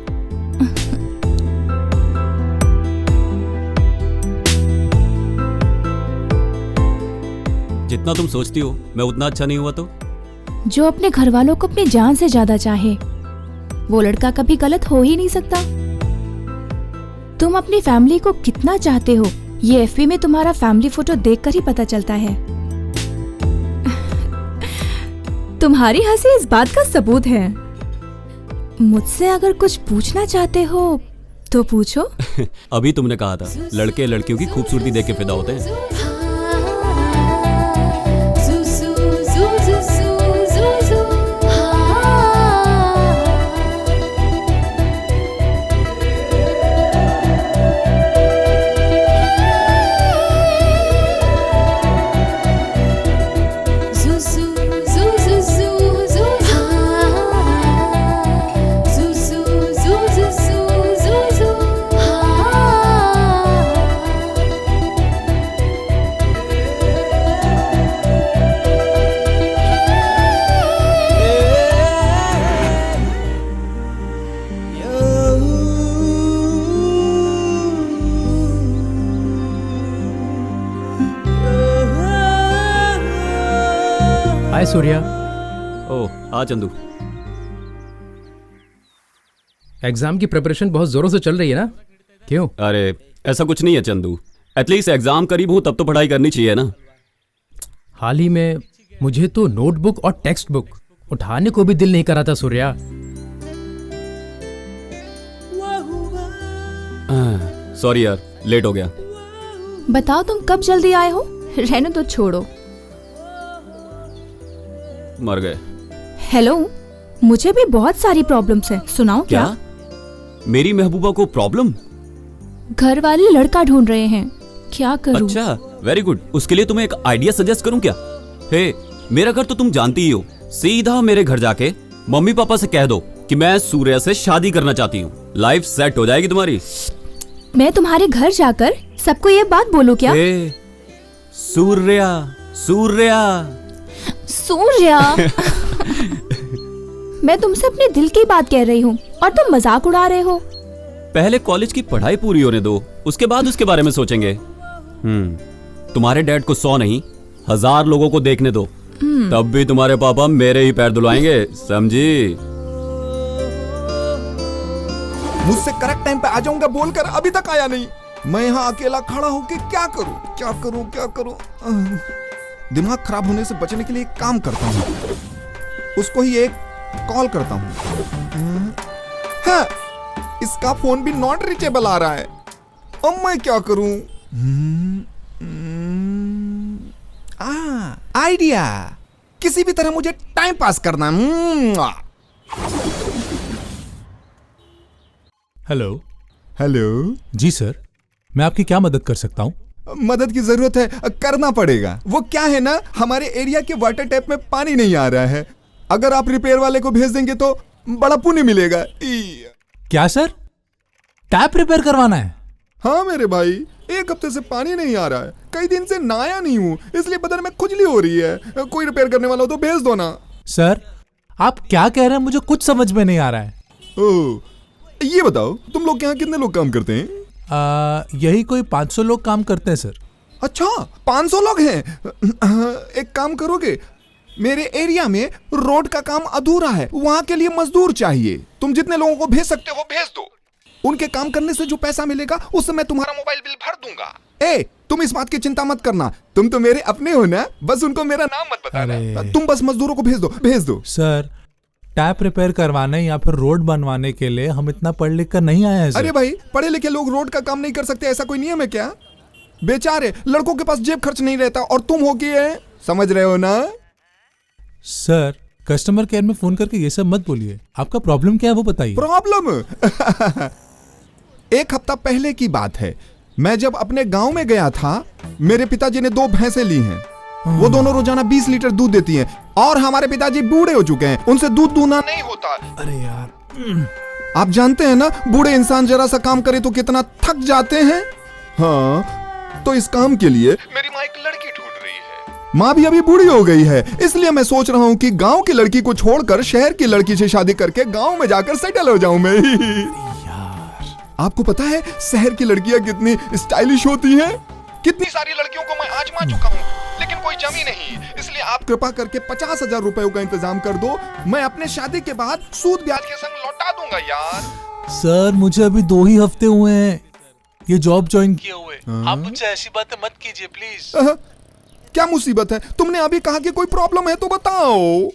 जितना तुम सोचती हो मैं उतना अच्छा नहीं हुआ तो? जो अपने घर वालों को अपनी जान से ज्यादा चाहे, वो लड़का कभी गलत हो ही नहीं सकता। तुम अपनी फैमिली को कितना चाहते हो, ये एफबी में तुम्हारा फैमिली फोटो देखकर ही पता चलता है। तुम्हारी हंसी इस बात का सबूत है। मुझसे अगर कुछ पूछना चाहते हो तो पूछो। अभी तुमने कहा था लड़के लड़कियों की खूबसूरती देख के फिदा होते हैं। हाय सूर्या। ओह, आ चंदू। एग्जाम की प्रिपरेशन बहुत जोरों से चल रही है ना? क्यों? अरे ऐसा कुछ नहीं है चंदू, एटलीस्ट एग्जाम करीब हूं तब तो पढ़ाई करनी चाहिए ना। हाल ही में मुझे तो नोटबुक और टेक्स्ट बुक उठाने को भी दिल नहीं करा था सूर्या। सॉरी यार, लेट हो गया। बताओ तुम कब जल्दी आए हो? रहने तो छोड़ो। मर गए। हेलो, मुझे भी बहुत सारी प्रॉब्लम्स है, सुनाओ क्या? मेरी महबूबा को प्रॉब्लम? घर वाले लड़का ढूंढ रहे हैं, क्या करूं? अच्छा, वेरी गुड। उसके लिए तुम्हें एक आइडिया सजेस्ट करूं क्या? हे, मेरा घर तो तुम जानती ही हो। सीधा मेरे घर जाके मम्मी पापा से कह दो कि मैं सूर्या से शादी करना चाहती हूँ। लाइफ सेट हो जाएगी तुम्हारी। मैं तुम्हारे घर जाकर सबको ये बात बोलूं क्या? हे, सूर्या सूर्या सूर्या। मैं तुमसे अपने दिल की बात कह रही हूँ और तुम मजाक उड़ा रहे हो। पहले कॉलेज की पढ़ाई पूरी होने दो, उसके बाद उसके बारे में सोचेंगे। तुम्हारे डैड को 100 नहीं 1000 लोगों को देखने दो, तब भी तुम्हारे पापा मेरे ही पैर धुलवाएंगे, समझी? मुझसे करेक्ट टाइम पे आ जाऊंगा बोलकर अभी तक आया नहीं। मैं यहाँ अकेला खड़ा होके क्या करूं क्या करूं क्या करूं? दिमाग खराब होने से बचने के लिए एक काम करता हूँ, उसको ही एक कॉल करता हूँ। हाँ, इसका फोन भी नॉट रीचेबल आ रहा है। अब मैं क्या करूं? आइडिया, किसी भी तरह मुझे टाइम पास करना। हेलो। हेलो जी सर, मैं आपकी क्या मदद कर सकता हूँ? मदद की जरूरत है, करना पड़ेगा। वो क्या है ना, हमारे एरिया के वाटर टैप में पानी नहीं आ रहा है। अगर आप रिपेयर वाले को भेज देंगे तो बड़ा पुण्य मिलेगा। क्या सर, टैप रिपेयर करवाना है? हाँ मेरे भाई, 1 हफ्ते से पानी नहीं आ रहा है। कई दिन से नहाया नहीं हूँ, इसलिए बदन में खुजली हो रही है। कोई रिपेयर करने वाला हो तो भेज दो ना। सर, आप क्या कह रहे हैं मुझे कुछ समझ में नहीं आ रहा है। ओह, ये बताओ तुम लोग यहाँ कितने लोग काम करते हैं? यही कोई 500 लोग काम करते हैं सर। अच्छा, 500 लोग हैं। एक काम करोगे, मेरे एरिया में रोड का काम अधूरा है, वहां के लिए मजदूर चाहिए। तुम जितने लोगों को भेज सकते हो भेज दो। उनके काम करने से जो पैसा मिलेगा उससे मैं तुम्हारा मोबाइल बिल भर दूंगा। ए, तुम इस बात की चिंता मत करना, तुम तो मेरे अपने हो ना। बस उनको मेरा नाम मत बताना। तुम बस मजदूरों को भेज दो। सर, टैप रिपेयर करवाने या फिर रोड बनवाने के लिए हम इतना पढ़ लिख कर नहीं आए हैं। अरे भाई, पढ़े लिखे लोग रोड का काम नहीं कर सकते, ऐसा कोई नियम है क्या? बेचारे लड़कों के पास जेब खर्च नहीं रहता और तुम हो कि ये समझ रहे हो ना। सर कस्टमर केयर में फोन करके ये सब मत बोलिए, आपका प्रॉब्लम क्या है वो बताइए। प्रॉब्लम एक हफ्ता पहले की बात है, मैं जब अपने गांव में गया था, मेरे पिताजी ने 2 भैंसें ली हैं। वो दोनों रोजाना 20 लीटर दूध देती हैं और हमारे पिताजी बूढ़े हो चुके हैं, उनसे दूध दूना नहीं होता। अरे यार, आप जानते हैं ना, बूढ़े इंसान जरा सा काम करे तो कितना थक जाते हैं। हाँ, तो इस काम के लिए मेरी माँ एक लड़की ढूंढ रही है। माँ भी अभी बूढ़ी हो गई है, इसलिए मैं सोच रहा हूँ कि गांव की लड़की को छोड़कर शहर की लड़की से शादी करके गांव में जाकर सेटल हो जाऊं मैं। आपको पता है शहर की लड़कियां कितनी स्टाइलिश होती हैं? कितनी सारी लड़कियों को मैं आजमा चुका हूँ, लेकिन कोई जमी नहीं। इसलिए आप कृपा करके 50,000 रुपए का इंतजाम कर दो, मैं अपने शादी के बाद सूद ब्याज के संग लौटा दूंगा यार। सर मुझे अभी 2 ही हफ्ते हुए हैं ये जॉब ज्वाइन किए हुए, आप मुझसे ऐसी बातें मत कीजिए प्लीज। क्या मुसीबत है? तुमने अभी कहा कि कोई प्रॉब्लम है तो बताओ।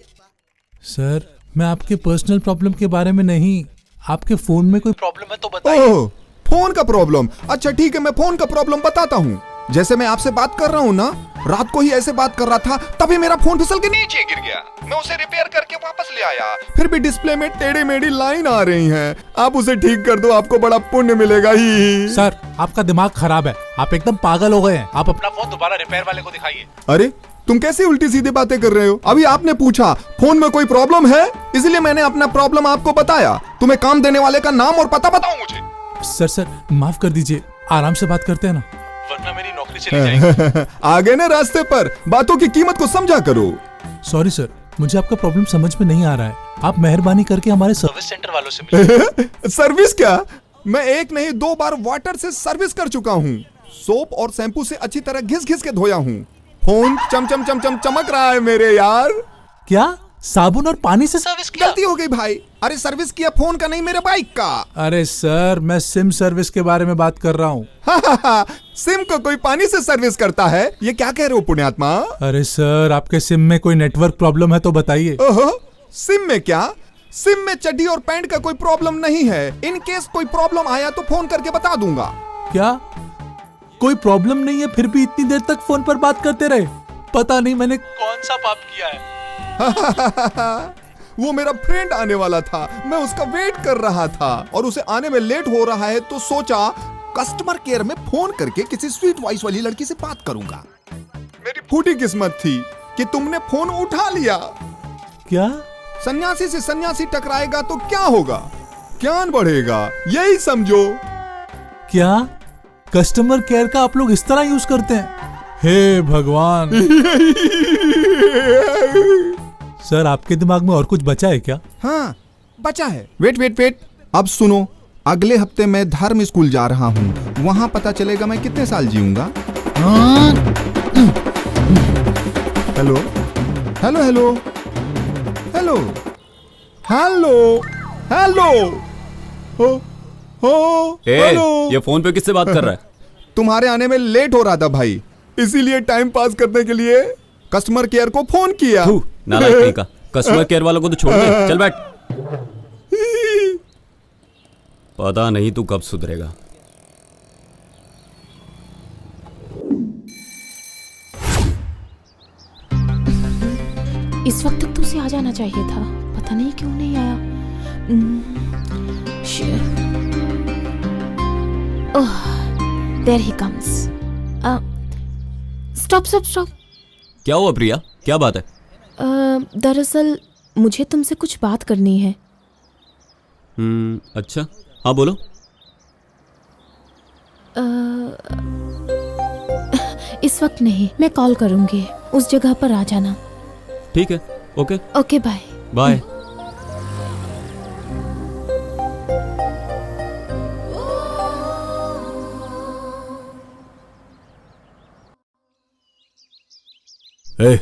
सर मैं आपके पर्सनल प्रॉब्लम के बारे में नहीं, आपके फोन में कोई प्रॉब्लम है तो बताइए। ओह, फोन का प्रॉब्लम? अच्छा ठीक है, मैं फोन का प्रॉब्लम बताता हूँ। जैसे मैं आपसे बात कर रहा हूँ ना, रात को ही ऐसे बात कर रहा था, तभी मेरा फोन फिसल के नीचे गिर गया। मैं उसे रिपेयर करके वापस ले आया, फिर भी डिस्प्ले में टेढ़ी मेढ़ी लाइन आ रही हैं। आप उसे ठीक कर दो, आपको बड़ा पुण्य मिलेगा ही। सर आपका दिमाग खराब है, आप एकदम पागल हो गए हैं, आप अपना फोन दोबारा रिपेयर वाले को दिखाइए। अरे तुम कैसी उल्टी सीधी बातें कर रहे हो? अभी आपने पूछा फोन में कोई प्रॉब्लम है, इसलिए मैंने अपना प्रॉब्लम आपको बताया। तुम्हें काम देने वाले का नाम और पता बताओ मुझे। सर माफ कर दीजिए, आराम से बात करते हैं ना, वरना मेरी नौकरी चली जाएगी। आगे ना रास्ते पर, बातों की कीमत को समझा करो। सॉरी सर, मुझे आपका प्रॉब्लम समझ में नहीं आ रहा है, आप मेहरबानी करके हमारे सर्विस सेंटर वालों से मिलिए। सर्विस क्या? मैं 1 नहीं 2 बार वाटर से सर्विस कर चुका हूँ। सोप और शैम्पू से अच्छी तरह घिस घिस के धोया हूँ। फोन चम चम चम चम चमक रहा है मेरे यार। क्या साबुन और पानी से सर्विस किया? गलती हो गई भाई, अरे सर्विस किया फोन का नहीं, मेरे बाइक का। अरे सर मैं सिम सर्विस के बारे में बात कर रहा हूँ। सिम को कोई पानी से सर्विस करता है? ये क्या कह रहे हो पुण्यात्मा? अरे सर आपके सिम में कोई नेटवर्क प्रॉब्लम है तो बताइए। ओहो, सिम में क्या? सिम में चड्डी और पैंट का कोई प्रॉब्लम नहीं है। इन केस कोई प्रॉब्लम आया तो फोन करके बता दूंगा। क्या कोई प्रॉब्लम नहीं है, फिर भी इतनी देर तक फोन पर बात करते रहे? पता नहीं मैंने कौन सा पाप किया है। वो मेरा फ्रेंड आने वाला था, मैं उसका वेट कर रहा था और उसे आने में लेट हो रहा है तो सोचा कस्टमर केयर में फोन करके किसी स्वीट वॉइस वाली लड़की से बात करूंगा। मेरी फूटी किस्मत थी कि तुमने फोन उठा लिया। क्या? सन्यासी से सन्यासी टकराएगा तो क्या होगा? ज्ञान बढ़ेगा, यही समझो। क्या कस्टमर केयर का आप लोग इस तरह यूज करते हैं? हे भगवान। सर आपके दिमाग में और कुछ बचा है क्या? हाँ बचा है। वेट, अब सुनो। अगले हफ्ते मैं धर्म स्कूल जा रहा हूँ, वहां पता चलेगा मैं कितने साल जीऊंगा। Hello hello hello hello hello hello hello. ये फोन पे किससे बात कर रहा है? तुम्हारे आने में लेट हो रहा था भाई, इसीलिए टाइम पास करने के लिए कस्टमर केयर को फोन किया। नालायक कहीं का, कस्टमर केयर वालों को तो छोड़ दे, चल बैठ। पता नहीं तू कब सुधरेगा। इस वक्त तक तो उसे आ जाना चाहिए था, पता नहीं क्यों नहीं आया। There he comes. Stop. क्या हुआ प्रिया, क्या बात है? दरअसल मुझे तुमसे कुछ बात करनी है। अच्छा, हाँ बोलो। इस वक्त नहीं, मैं कॉल करूंगी, उस जगह पर आ जाना। ठीक है, ओके। Okay bye. बाय।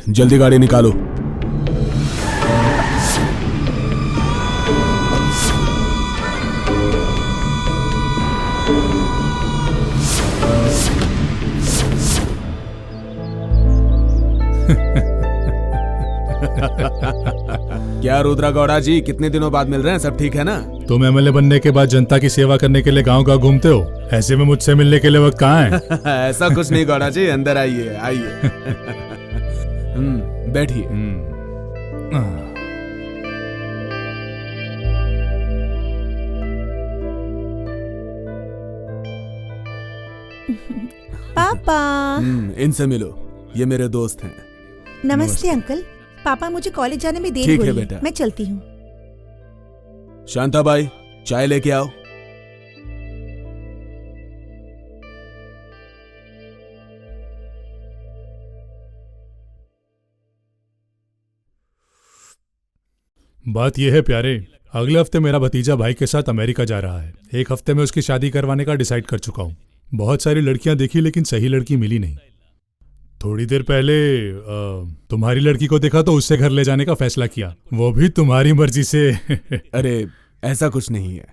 जल्दी गाड़ी निकालो। क्या क्या रुद्रा गौड़ा जी, कितने दिनों बाद मिल रहे हैं? सब ठीक है ना? तुम एमएलए बनने के बाद जनता की सेवा करने के लिए गांव-गांव घूमते हो, ऐसे में मुझसे मिलने के लिए वक्त कहाँ है? ऐसा कुछ नहीं गौड़ा जी, अंदर आइए आइए। बैठिए। पापा। इनसे मिलो, ये मेरे दोस्त हैं। नमस्ते अंकल। पापा, मुझे कॉलेज जाने में देर ठीक हो है रही है, बेटा। मैं चलती हूँ। शांताबाई, चाय लेके आओ। बात यह है प्यारे, अगले हफ्ते मेरा भतीजा भाई के साथ अमेरिका जा रहा है। एक हफ्ते में उसकी शादी करवाने का डिसाइड कर चुका हूँ। बहुत सारी लड़कियां देखी लेकिन सही लड़की मिली नहीं। थोड़ी देर पहले तुम्हारी लड़की को देखा तो उससे घर ले जाने का फैसला किया, वो भी तुम्हारी मर्जी से। अरे ऐसा कुछ नहीं है,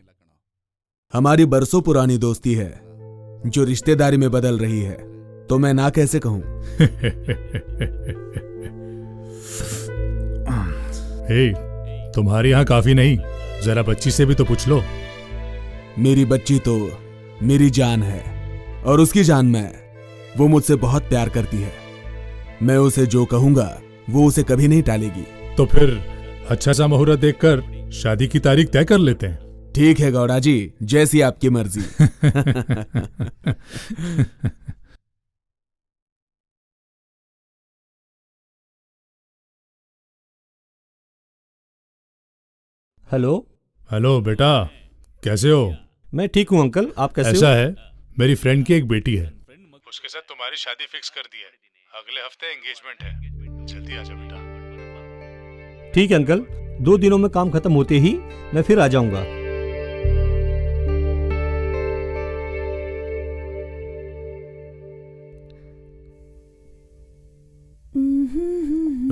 हमारी बरसों पुरानी दोस्ती है जो रिश्तेदारी में बदल रही है, तो मैं ना कैसे कहूं। हे, तुम्हारे यहाँ काफी नहीं, जरा बच्ची से भी तो पूछ लो। मेरी बच्ची तो मेरी जान है और उसकी जान मैं। वो मुझसे बहुत प्यार करती है, मैं उसे जो कहूंगा वो उसे कभी नहीं टालेगी। तो फिर अच्छा सा मुहूर्त देखकर शादी की तारीख तय कर लेते हैं। ठीक है गौड़ा जी, जैसी आपकी मर्जी। हेलो। हेलो बेटा, कैसे हो? मैं ठीक हूँ अंकल, आप कैसे हो? ऐसा है, मेरी फ्रेंड की एक बेटी है, उसके साथ तुम्हारी शादी फिक्स कर दी है। अगले हफ्ते एंगेजमेंट है, जल्दी आजा बेटा। ठीक है अंकल, 2 दिनों में काम खत्म होते ही मैं फिर आ जाऊंगा।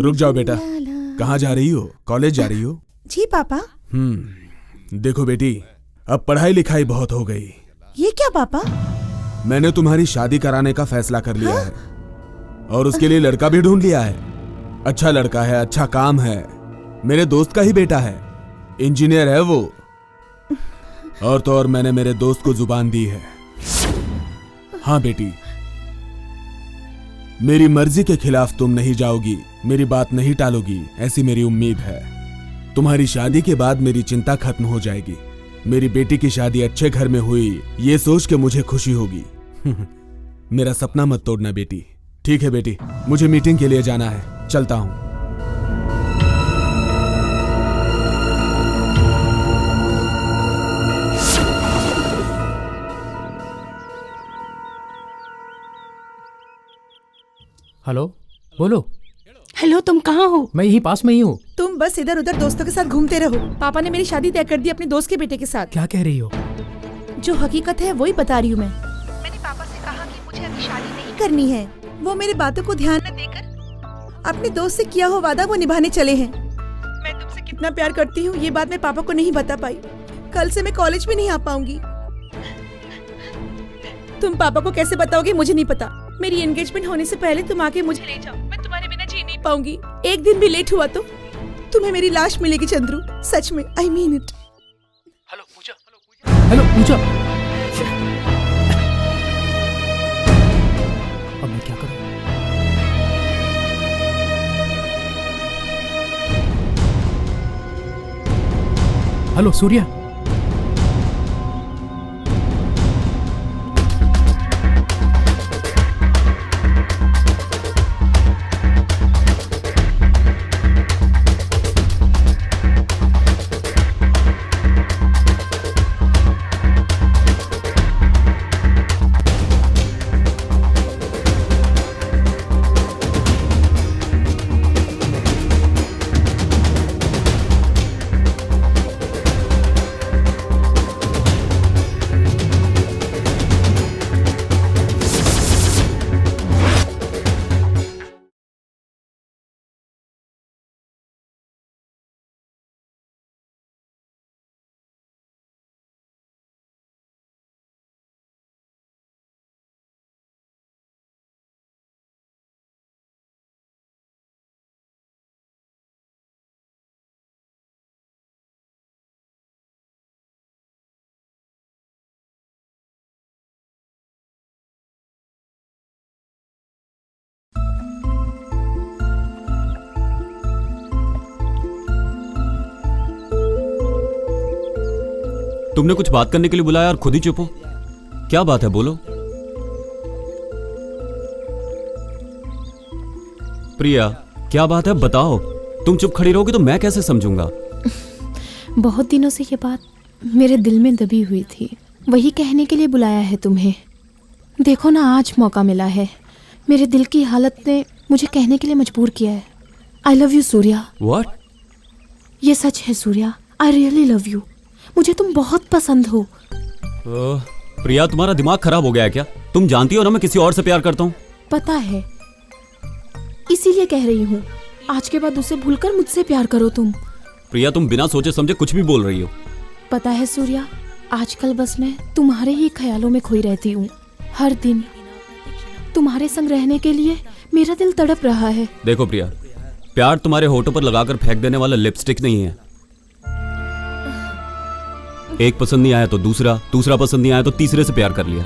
रुक जाओ बेटा, कहाँ जा रही हो? कॉलेज जा रही हो? जी पापा। देखो बेटी, अब पढ़ाई लिखाई बहुत हो गई। ये क्या पापा? मैंने तुम्हारी शादी कराने का फैसला कर लिया है और उसके लिए लड़का भी ढूंढ लिया है। अच्छा लड़का है, अच्छा काम है, मेरे दोस्त का ही बेटा है, इंजीनियर है वो। और तो और मैंने मेरे दोस्त को जुबान दी है। हाँ बेटी, मेरी मर्जी के खिलाफ तुम नहीं जाओगी, मेरी बात नहीं टालोगी, ऐसी मेरी उम्मीद है। तुम्हारी शादी के बाद मेरी चिंता खत्म हो जाएगी। मेरी बेटी की शादी अच्छे घर में हुई, ये सोच के मुझे खुशी होगी। मेरा सपना मत तोड़ना बेटी। ठीक है बेटी, मुझे मीटिंग के लिए जाना है, चलता हूं। हेलो, बोलो। हेलो, तुम कहाँ हो? मैं यहीं पास में ही हूँ। तुम बस इधर उधर दोस्तों के साथ घूमते रहो। पापा ने मेरी शादी तय कर दी अपने दोस्त के बेटे के साथ। क्या कह रही हो? जो हकीकत है वही बता रही हूँ मैं। मैंने पापा से कहा कि मुझे अभी शादी नहीं करनी है। वो मेरी बातों को ध्यान न देकर अपने दोस्त से किया हुआ वादा वो निभाने चले हैं। मैं तुमसे कितना प्यार करती हूँ ये बात मैं पापा को नहीं बता पाई। कल से मैं कॉलेज भी नहीं आ पाऊंगी। तुम पापा को कैसे बताओगे मुझे नहीं पता। मेरी एंगेजमेंट होने से पहले तुम आके मुझे ले जाओ, मैं तुम्हारे बिना जी नहीं पाऊंगी। एक दिन भी लेट हुआ तो तुम्हें मेरी लाश मिलेगी चंद्रू, सच में, I mean it. Hello Pooja. Hello Pooja. अब मैं क्या करूं? हेलो सूर्या। तुमने कुछ बात करने के लिए बुलाया और खुद ही चुप हो। क्या बात है, बोलो। प्रिया, क्या बात है, बताओ। तुम चुप खड़ी रहोगी तो मैं कैसे समझूंगा। बहुत दिनों से ये बात मेरे दिल में दबी हुई थी, वही कहने के लिए बुलाया है तुम्हें। देखो ना, आज मौका मिला है। मेरे दिल की हालत ने मुझे कहने के लिए मजबूर किया है। I love you Surya. What? ये सच है Surya, I really love you. मुझे तुम बहुत पसंद हो। प्रिया, तुम्हारा दिमाग खराब हो गया है क्या? तुम जानती हो ना मैं किसी और से प्यार करता हूँ। पता है, इसीलिए कह रही हूँ, आज के बाद उसे भूलकर मुझसे प्यार करो तुम। प्रिया, तुम बिना सोचे समझे कुछ भी बोल रही हो। पता है सूर्या, आजकल बस मैं तुम्हारे ही ख्यालों में खोई रहती हूँ। हर दिन तुम्हारे संग रहने के लिए मेरा दिल तड़प रहा है। देखो प्रिया, प्यार तुम्हारे होठों पर लगाकर फेंक देने वाला लिपस्टिक नहीं है। एक पसंद नहीं आया तो दूसरा, दूसरा पसंद नहीं आया तो तीसरे से प्यार कर लिया।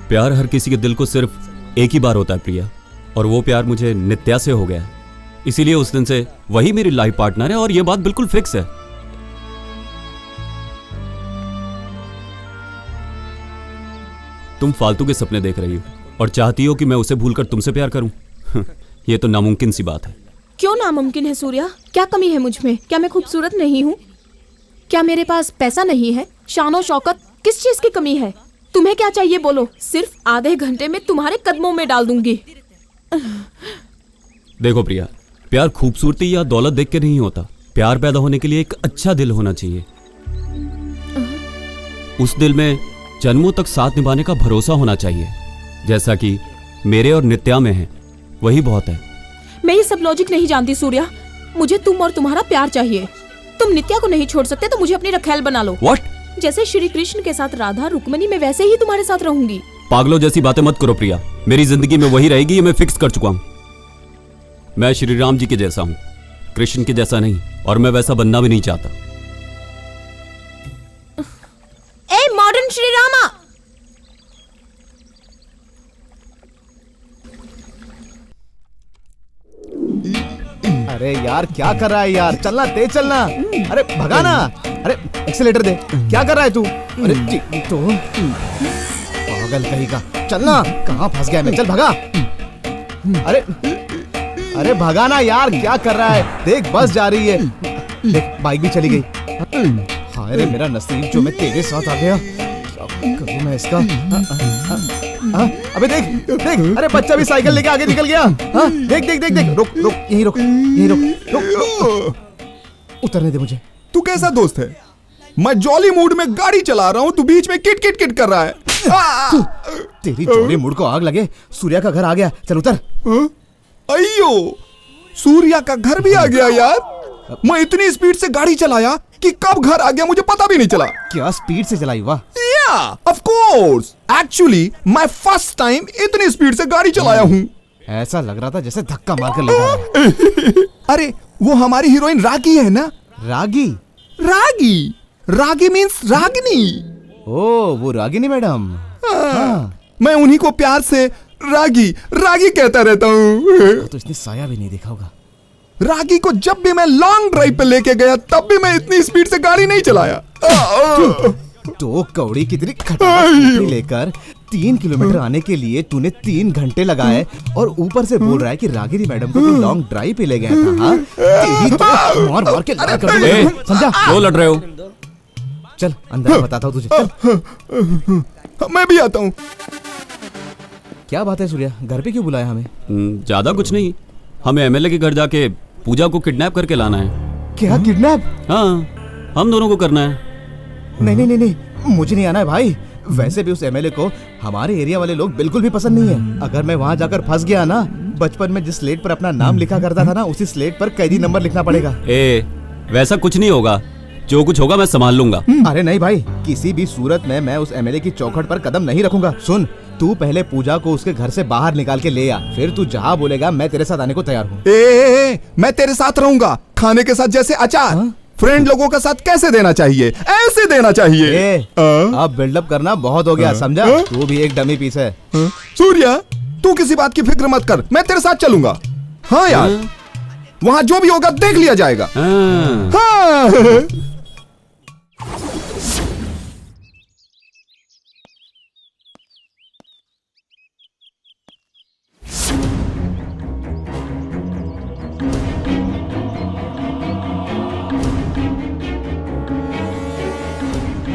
प्यार हर किसी के दिल को सिर्फ एक ही बार होता है प्रिया, और वो प्यार मुझे नित्या से हो गया है। इसीलिए उस दिन से वही मेरी लाइफ पार्टनर है और ये बात बिल्कुल फिक्स है। तुम फालतू के सपने देख रही हो और चाहती हो कि मैं उसे भूलकर तुमसे प्यार करूं। ये तो नामुमकिन सी बात है। क्यों नामुमकिन है सूर्या? क्या कमी है मुझ में? क्या मैं खूबसूरत नहीं हूँ? क्या मेरे पास पैसा नहीं है? शान और शौकत, किस चीज की कमी है? तुम्हें क्या चाहिए बोलो, सिर्फ आधे घंटे में तुम्हारे कदमों में डाल दूंगी। देखो प्रिया, प्यार खूबसूरती या दौलत देख के नहीं होता। प्यार पैदा होने के लिए एक अच्छा दिल होना चाहिए। उस दिल में जन्मों तक साथ निभाने का भरोसा होना चाहिए, जैसा कि मेरे और नित्या में है। वही बहुत है। मैं ये सब लॉजिक नहीं जानती सूर्या। मुझे तुम और तुम्हारा प्यार चाहिए। तुम नित्या को नहीं छोड़ सकते तो मुझे अपनी रखैल बना लो। What? जैसे श्री कृष्ण के साथ राधा रुक्मणी, में वैसे ही तुम्हारे साथ रहूंगी। पागलों जैसी बातें मत करो प्रिया। मेरी जिंदगी में वही रहेगी, ये मैं फिक्स कर चुका हूं। मैं श्री राम जी के जैसा हूं, कृष्ण के जैसा नहीं, और मैं वैसा बनना भी नहीं चाहता। A modern Shri Rama! अरे यार क्या कर रहा है यार, चलना तेज चलना। अरे भगाना, अरे एक्सीलेटर दे। क्या कर रहा है तू? अरे तो पागल कहीं का, चलना। कहाँ फंस गया मैं, चल भगा। अरे भगाना यार, क्या कर रहा है? देख बस जा रही है, देख बाइक भी चली गई। हाय रे मेरा नसीब जो मैं तेरे साथ आ गया। क्या करूं मैं इसका? अबे देख देख, अरे बच्चा भी साइकिल लेके आगे निकल गया। देख देख देख देख, रुक रुक, यहीं रुक, यहीं रुक, रुक। उतरने दे मुझे। तू कैसा दोस्त है? मैं जॉली मूड में गाड़ी चला रहा हूँ, तू बीच में किट किट किट कर रहा है। तेरी जॉली मूड को आग लगे। सूर्या का घर आ गया, चल उतर। अयो, सूर्या का घर भी आ गया यार। मैं इतनी स्पीड से गाड़ी चलाया कि कब घर आ गया मुझे पता भी नहीं चला। क्या स्पीड से चलाई? वाह। ऑफ कोर्स, एक्चुअली मैं फर्स्ट टाइम इतनी स्पीड से गाड़ी चलाया हूँ। ऐसा लग रहा था जैसे धक्का मार कर ले जा रहा है। अरे वो हमारी हीरोइन रागी है ना? रागी? रागी, रागी मीन्स रागिनी। ओ, वो रागिनी मैडम। मैं उन्हीं को प्यार से रागी रागी कहता रहता हूँ। तो इसने साया भी नहीं देखा होगा। रागी को जब भी मैं लॉन्ग ड्राइव पे लेके गया तब भी मैं इतनी स्पीड से गाड़ी नहीं चलाया। तो कौड़ी की तेरी खटाई लेकर 3 किलोमीटर आने के लिए तूने 3 घंटे लगाए और ऊपर से बोल रहा है कि रागिनी मैडम को तू लॉन्ग ड्राइव पे ले गया था। हाँ? तेरी तो मार मार के लड़ा कर दूंगा, समझा? वो लड़ रहे हो? चल अंदर बताता हूँ तुझे, चल। मैं भी आता हूँ। क्या बात है सूर्या, घर पे क्यों बुलाया हमें? ज्यादा कुछ नहीं, हमें एमएलए के घर जाके पूजा को किडनैप करके लाना है। क्या किडनैप? हाँ, हम दोनों को करना है। नहीं नहीं नहीं नहीं, मुझे नहीं आना है भाई। वैसे भी उस एमएलए को हमारे एरिया वाले लोग बिल्कुल भी पसंद नहीं है। अगर मैं वहाँ जाकर फंस गया ना, बचपन में जिस स्लेट पर अपना नाम लिखा करता था ना, उसी स्लेट पर कैदी नंबर लिखना पड़ेगा। वैसा कुछ नहीं होगा, जो कुछ होगा मैं संभाल लूंगा। अरे नहीं भाई, किसी भी सूरत में मैं उस एमएलए की चौखट पर कदम नहीं रखूंगा। सुन, तू पहले पूजा को उसके घर से बाहर निकाल के ले आ, फिर तू जहाँ बोलेगा मैं तेरे साथ आने को तैयार हूँ। मैं तेरे साथ रहूंगा, खाने के साथ जैसे अचार। फ्रेंड लोगों के साथ कैसे देना चाहिए, ऐसे देना चाहिए। अब बिल्डअप करना बहुत हो गया, समझा? तू भी एक डमी पीस है। सूर्या, तू किसी बात की फिक्र मत कर, मैं तेरे साथ चलूंगा। हाँ यार, वहां जो भी होगा देख लिया जाएगा। हाँ।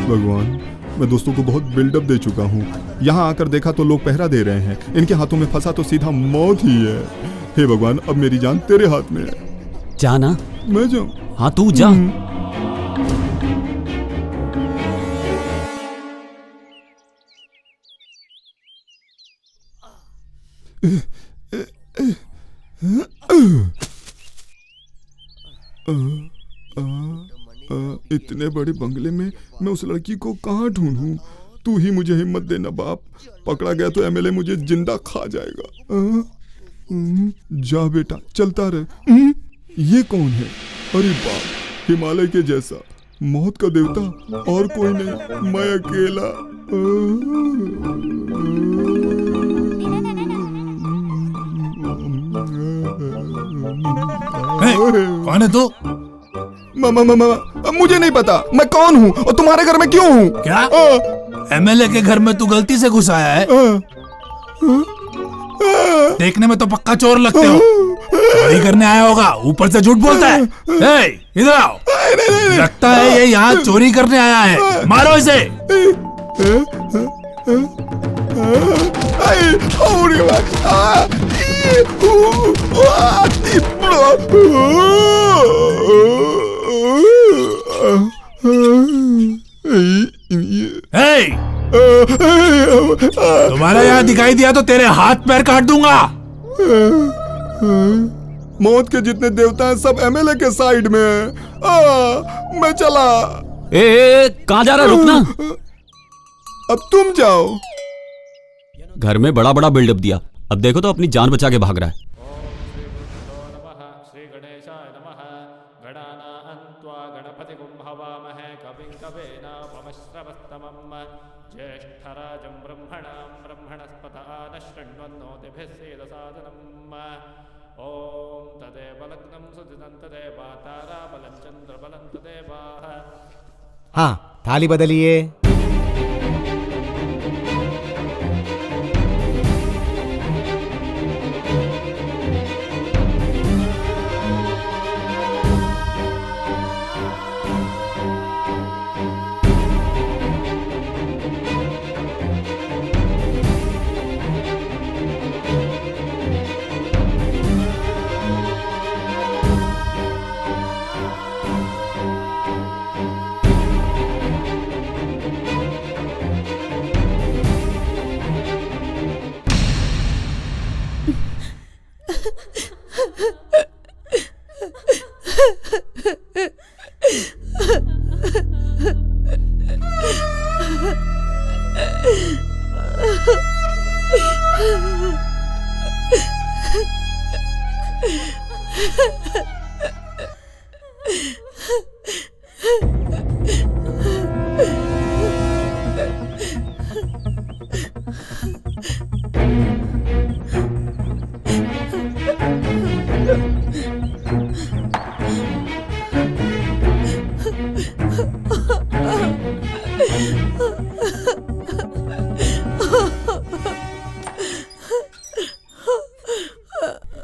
भगवान, मैं दोस्तों को बहुत बिल्डअप दे चुका हूँ। यहाँ आकर देखा तो लोग पहरा दे रहे हैं, इनके हाथों में फंसा तो सीधा मौत ही है। हे भगवान, अब मेरी जान तेरे हाथ में है। जाना? मैं जाऊँ? हाँ तू जा। इतने बड़े बंगले में मैं उस लड़की को कहाँ ढूंढूं? तू ही मुझे हिम्मत देना बाप। पकड़ा गया तो एमएलए मुझे जिंदा खा जाएगा। जा बेटा, चलता रहे। ये कौन है? अरे बाप, हिमालय के जैसा, मौत का देवता और कोई नहीं, मैं अकेला। कौन है तू? मुझे नहीं पता मैं कौन हूँ और तुम्हारे घर में क्यों हूँ। क्या एमएलए के घर में तू गलती से घुस आया है? देखने में तो पक्का चोर लगते हो। चोरी करने आया होगा, ऊपर से झूठ बोलता है। इधर आओ। लगता है ये यहाँ चोरी करने आया है। मारो इसे। तुम्हारा यहाँ दिखाई दिया तो तेरे हाथ पैर काट दूंगा। मौत के जितने देवता हैं सब एमएलए के साइड में हैं। मैं चला। कहाँ जा रहा है? रुकना। अब तुम जाओ। घर में बड़ा बड़ा बिल्डअप दिया, अब देखो तो अपनी जान बचा के भाग रहा है। हाँ, थाली बदलिए।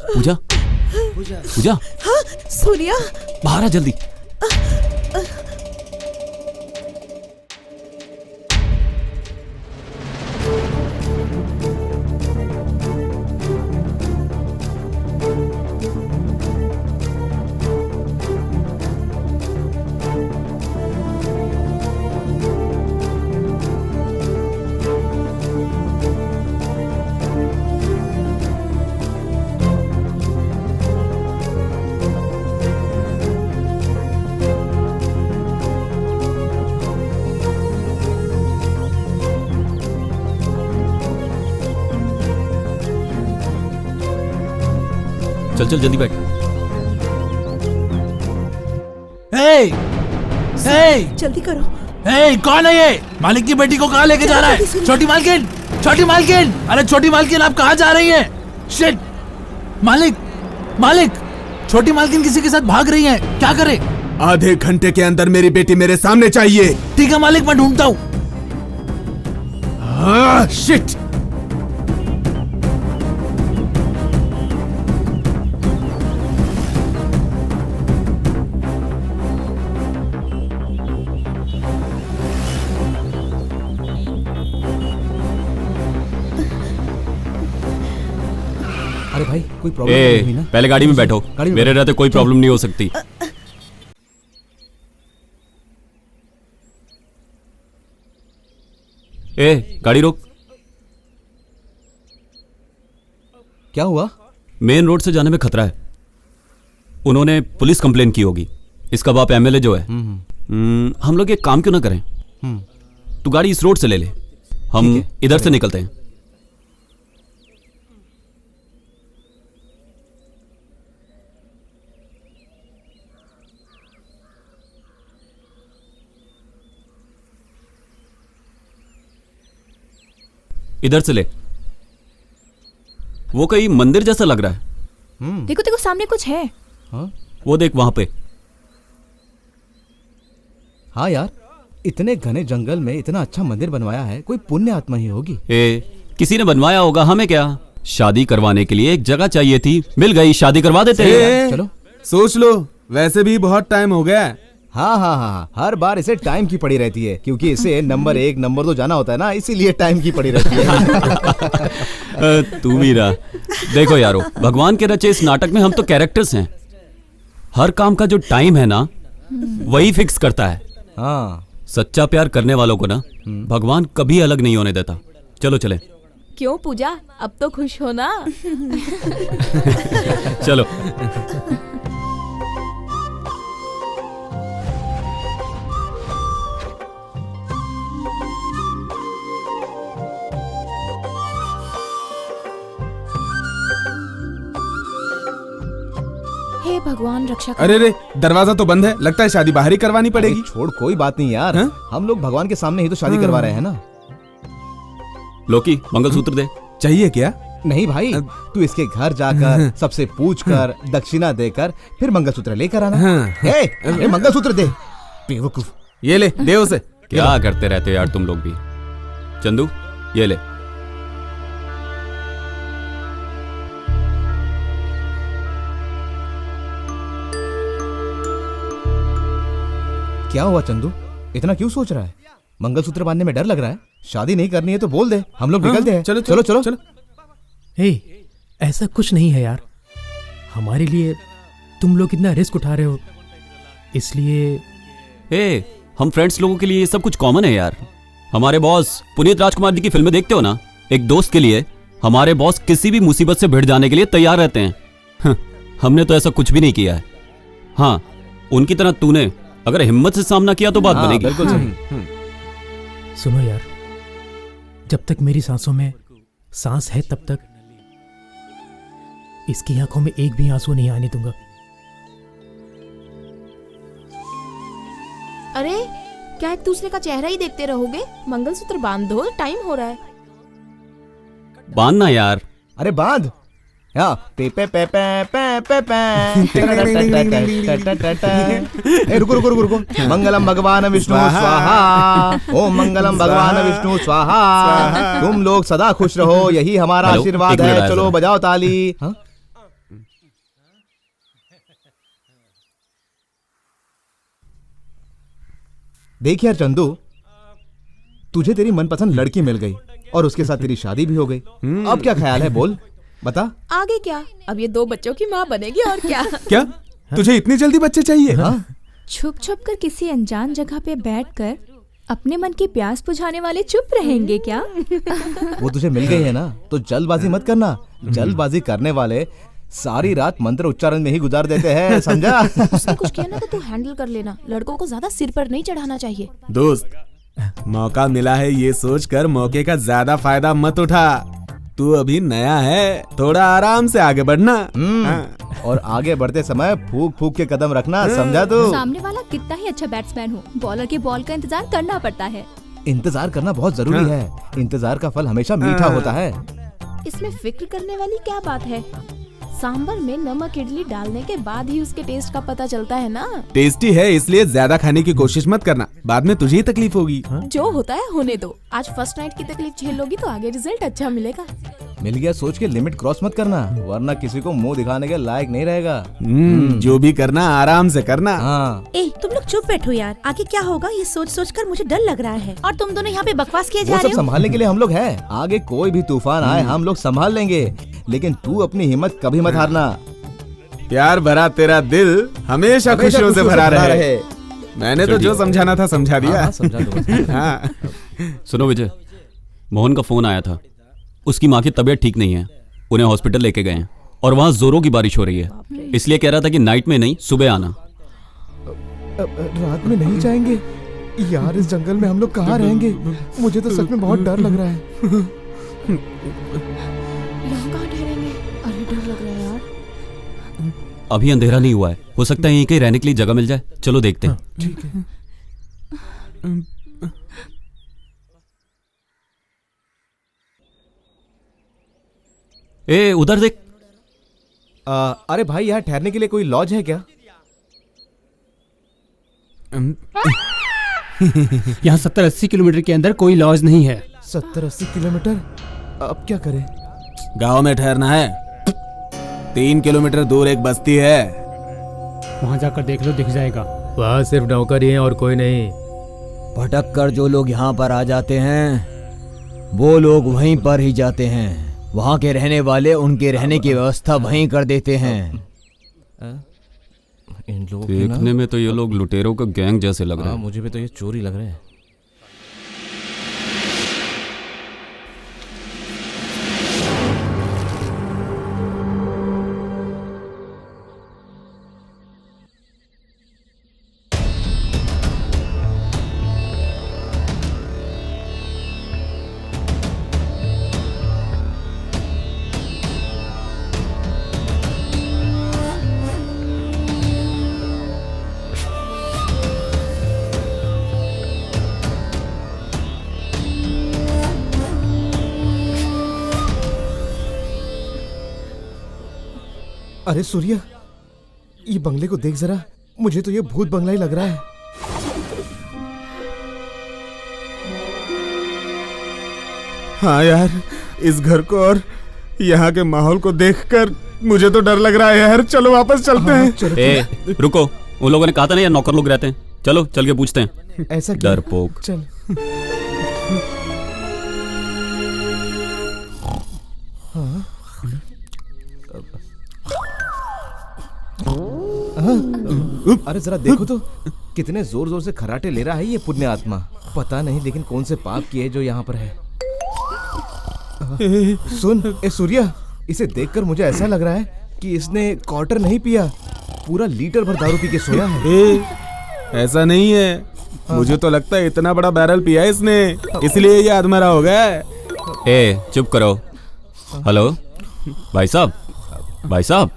पूजा, पूजा। हाँ, सूर्या, बाहर आ जल्दी। चल चल जल्दी बैठ। जल्दी करो। कौन है ये? मालिक की बेटी को कहाँ लेके जा रहा है? छोटी मालकिन, छोटी मालकिन, अरे छोटी मालकिन आप कहाँ जा रही हैं? शिट! मालिक, मालिक, छोटी मालकिन किसी के साथ भाग रही है, क्या करे? आधे घंटे के अंदर मेरी बेटी मेरे सामने चाहिए। ठीक है मालिक, मैं ढूंढता हूँ। शिट। अरे भाई कोई प्रॉब्लम नहीं हुई ना? पहले गाड़ी में बैठो, मेरे रहते कोई प्रॉब्लम नहीं हो सकती। गाड़ी रोक। क्या हुआ? मेन रोड से जाने में खतरा है। उन्होंने पुलिस कंप्लेन की होगी। इसका बाप एमएलए जो है। हम लोग एक काम क्यों ना करें, तू गाड़ी इस रोड से ले ले, हम इधर से निकलते हैं। इधर से ले। वो कहीं मंदिर जैसा लग रहा है। देखो देखो सामने कुछ है। वो देख वहां पे। हाँ यार, इतने घने जंगल में इतना अच्छा मंदिर बनवाया है, कोई पुण्य आत्मा ही होगी। किसी ने बनवाया होगा, हमें क्या। शादी करवाने के लिए एक जगह चाहिए थी, मिल गई, शादी करवा देते हैं। चलो सोच लो, वैसे भी बहुत टाइम हो गया। हाँ हाँ हाँ, हर बार इसे टाइम की पड़ी रहती है, क्योंकि इसे नंबर 1 नंबर 2 जाना होता है ना, इसीलिए टाइम की पड़ी रहती है। तू भी रहा। देखो यारो, भगवान के रचे इस नाटक में हम तो कैरेक्टर्स हैं। हर काम का जो टाइम है ना, वही फिक्स करता है। हाँ, सच्चा प्यार करने वालों को ना भगवान कभी अलग नहीं होने देता। चलो चले। क्यों पूजा, अब तो खुश हो ना? चलो। हे भगवान रक्षा कर। अरे रे, दरवाजा तो बंद है, लगता है शादी बाहर ही करवानी पड़ेगी। छोड़, कोई बात नहीं यार। हम लोग भगवान के सामने ही तो शादी करवा रहे हैं ना। लोकी, मंगलसूत्र दे। चाहिए क्या? नहीं भाई, तू इसके घर जाकर सबसे पूछकर दक्षिणा देकर फिर मंगलसूत्र लेकर आना। ए, मंगलसूत्र दे। बेवकूफ। ये ले, दे उसे। क्या करते रहते हो यार तुम लोग भी। चंदू, ये ले। क्या हुआ चंदू, इतना क्यों सोच रहा है? मंगलसूत्र बांधने में डर लग रहा है? शादी नहीं करनी है तो बोल दे, हम लोग निकलते हैं। चलो चलो चलो चलो। हे, ऐसा कुछ नहीं है यार। हमारे लिए तुम लोग इतना रिस्क उठा रहे हो, इसलिए। हम फ्रेंड्स लोगों के लिए ये सब कुछ कॉमन है यार। हमारे बॉस पुनीत राजकुमार जी की फिल्में देखते हो ना, एक दोस्त के लिए हमारे बॉस किसी भी मुसीबत से भिड़ जाने के लिए तैयार रहते हैं। हमने तो ऐसा कुछ भी नहीं किया है। हाँ, उनकी तरह तूने अगर हिम्मत से सामना किया तो बात बनेगी। बिल्कुल सही। सुनो यार, जब तक मेरी सांसों में सांस है तब तक इसकी आंखों में एक भी आंसू नहीं आने दूंगा। अरे क्या एक दूसरे का चेहरा ही देखते रहोगे? मंगलसूत्र बांध दो, टाइम हो रहा है। बांधना यार। अरे बांध। हाँ, पे पे पे पे पे पे पे। ए, रुको रुको रुको रुको। मंगलम भगवान विष्णु स्वाहा। ओम मंगलम भगवान विष्णु स्वाहा। तुम लोग सदा खुश रहो, यही हमारा आशीर्वाद है। चलो बजाओ ताली। हाँ? देख यार चंदू, तुझे तेरी मनपसंद लड़की मिल गई और उसके साथ तेरी शादी भी हो गई। अब क्या ख्याल है, बोल बता। आगे क्या? अब ये 2 बच्चों की माँ बनेगी और क्या। क्या तुझे इतनी जल्दी बच्चे चाहिए? हाँ? छुप छुप कर किसी अनजान जगह पे बैठकर अपने मन की प्यास बुझाने वाले चुप रहेंगे क्या? वो तुझे मिल गई है ना, तो जल्दबाजी मत करना। जल्दबाजी करने वाले सारी रात मंत्र उच्चारण में ही गुजार देते हैं, समझा? उसने कुछ किया ना तो तू हैंडल कर लेना। लड़कों को ज्यादा सिर पर नहीं चढ़ाना चाहिए। दोस्त, मौका मिला है ये सोचकर मौके का ज्यादा फायदा मत उठा। तू अभी नया है, थोड़ा आराम से आगे बढ़ना। और आगे बढ़ते समय फूक फूक के कदम रखना, समझा तू? सामने वाला कितना ही अच्छा बैट्समैन हो, बॉलर के बॉल का इंतजार करना पड़ता है। इंतजार करना बहुत जरूरी है। इंतजार का फल हमेशा मीठा होता है। इसमें फिक्र करने वाली क्या बात है? सांबर में नमक इडली डालने के बाद ही उसके टेस्ट का पता चलता है ना। टेस्टी है इसलिए ज्यादा खाने की कोशिश मत करना, बाद में तुझे ही तकलीफ होगी। जो होता है होने दो, आज फर्स्ट नाइट की तकलीफ झेल लोगी तो आगे रिजल्ट अच्छा मिलेगा। मिल गया सोच के लिमिट क्रॉस मत करना, वरना किसी को मुंह दिखाने के लायक नहीं रहेगा। जो भी करना आराम से करना। हाँ। ए, तुम लोग चुप बैठो यार, आगे क्या होगा ये सोच सोच कर मुझे डर लग रहा है। और तुम दोनों यहाँ पे बकवास किए जा वो रहे सब हो। संभालने के लिए हम लोग हैं, आगे कोई भी तूफान आए हम लोग संभाल लेंगे, लेकिन तू अपनी हिम्मत कभी मत हारना। प्यार भरा तेरा दिल हमेशा खुशियों से भरा रहे। मैंने तो जो समझाना था समझा दिया। समझा दो। हाँ। सुनो विजय, मोहन का फोन आया था, उसकी माँ की तबीयत ठीक नहीं है, उन्हें हॉस्पिटल लेके गए हैं और वहाँ जोरों की बारिश हो रही है, इसलिए कह रहा था कि नाइट में नहीं सुबह आना। रात में नहीं जाएंगे यार, इस जंगल में हम लोग कहाँ रहेंगे? मुझे तो सच में बहुत डर लग रहा है। यहाँ कहाँ ठहरेंगे? अरे डर लग रहा है यार। अभी अंधेरा नहीं हुआ है, हो सकता है यहीं कहीं रहने के लिए जगह मिल जाए। चलो देखते हैं। ठीक है। ए उधर देख। अरे भाई, यहाँ ठहरने के लिए कोई लॉज है क्या? यहाँ 70-80 किलोमीटर के अंदर कोई लॉज नहीं है। 70-80 किलोमीटर? अब क्या करें? गांव में ठहरना है। 3 किलोमीटर दूर एक बस्ती है, वहाँ जाकर देख लो, दिख जाएगा। वहाँ सिर्फ नौकर ही हैं और कोई नहीं। भटक कर जो लोग यहाँ पर आ जाते हैं वो लोग वहीं पर ही जाते हैं। वहाँ के रहने वाले उनके रहने की व्यवस्था वहीं कर देते हैं। इन लोगों देखने में तो ये लोग लुटेरों का गैंग जैसे लग रहे हैं। मुझे भी तो ये चोरी लग रहे हैं। अरे सूर्या, ये बंगले को देख जरा, मुझे तो ये भूत बंगला ही लग रहा है। हाँ यार, इस घर को और यहाँ के माहौल को देखकर मुझे तो डर लग रहा है यार। चलो वापस चलते हैं। ए रुको, उन लोगों ने कहा था ना यहाँ नौकर लोग रहते हैं। चलो चल के पूछते हैं। ऐसा डरपोक। चल। हाँ। अरे जरा देखो तो, कितने जोर जोर से खराटे ले रहा है ये पुण्य आत्मा। पता नहीं लेकिन कौन से पाप किए जो यहाँ पर है। सुन ए सूर्या, इसे देखकर मुझे ऐसा लग रहा है कि इसने क्वार्टर नहीं पिया, पूरा लीटर भर दारू पी के सोया है। ऐसा नहीं है, मुझे तो लगता है इतना बड़ा बैरल पिया है इसने, इसलिए ये अधमरा हो गया है। ए चुप करो। हेलो भाई साहब, भाई साहब।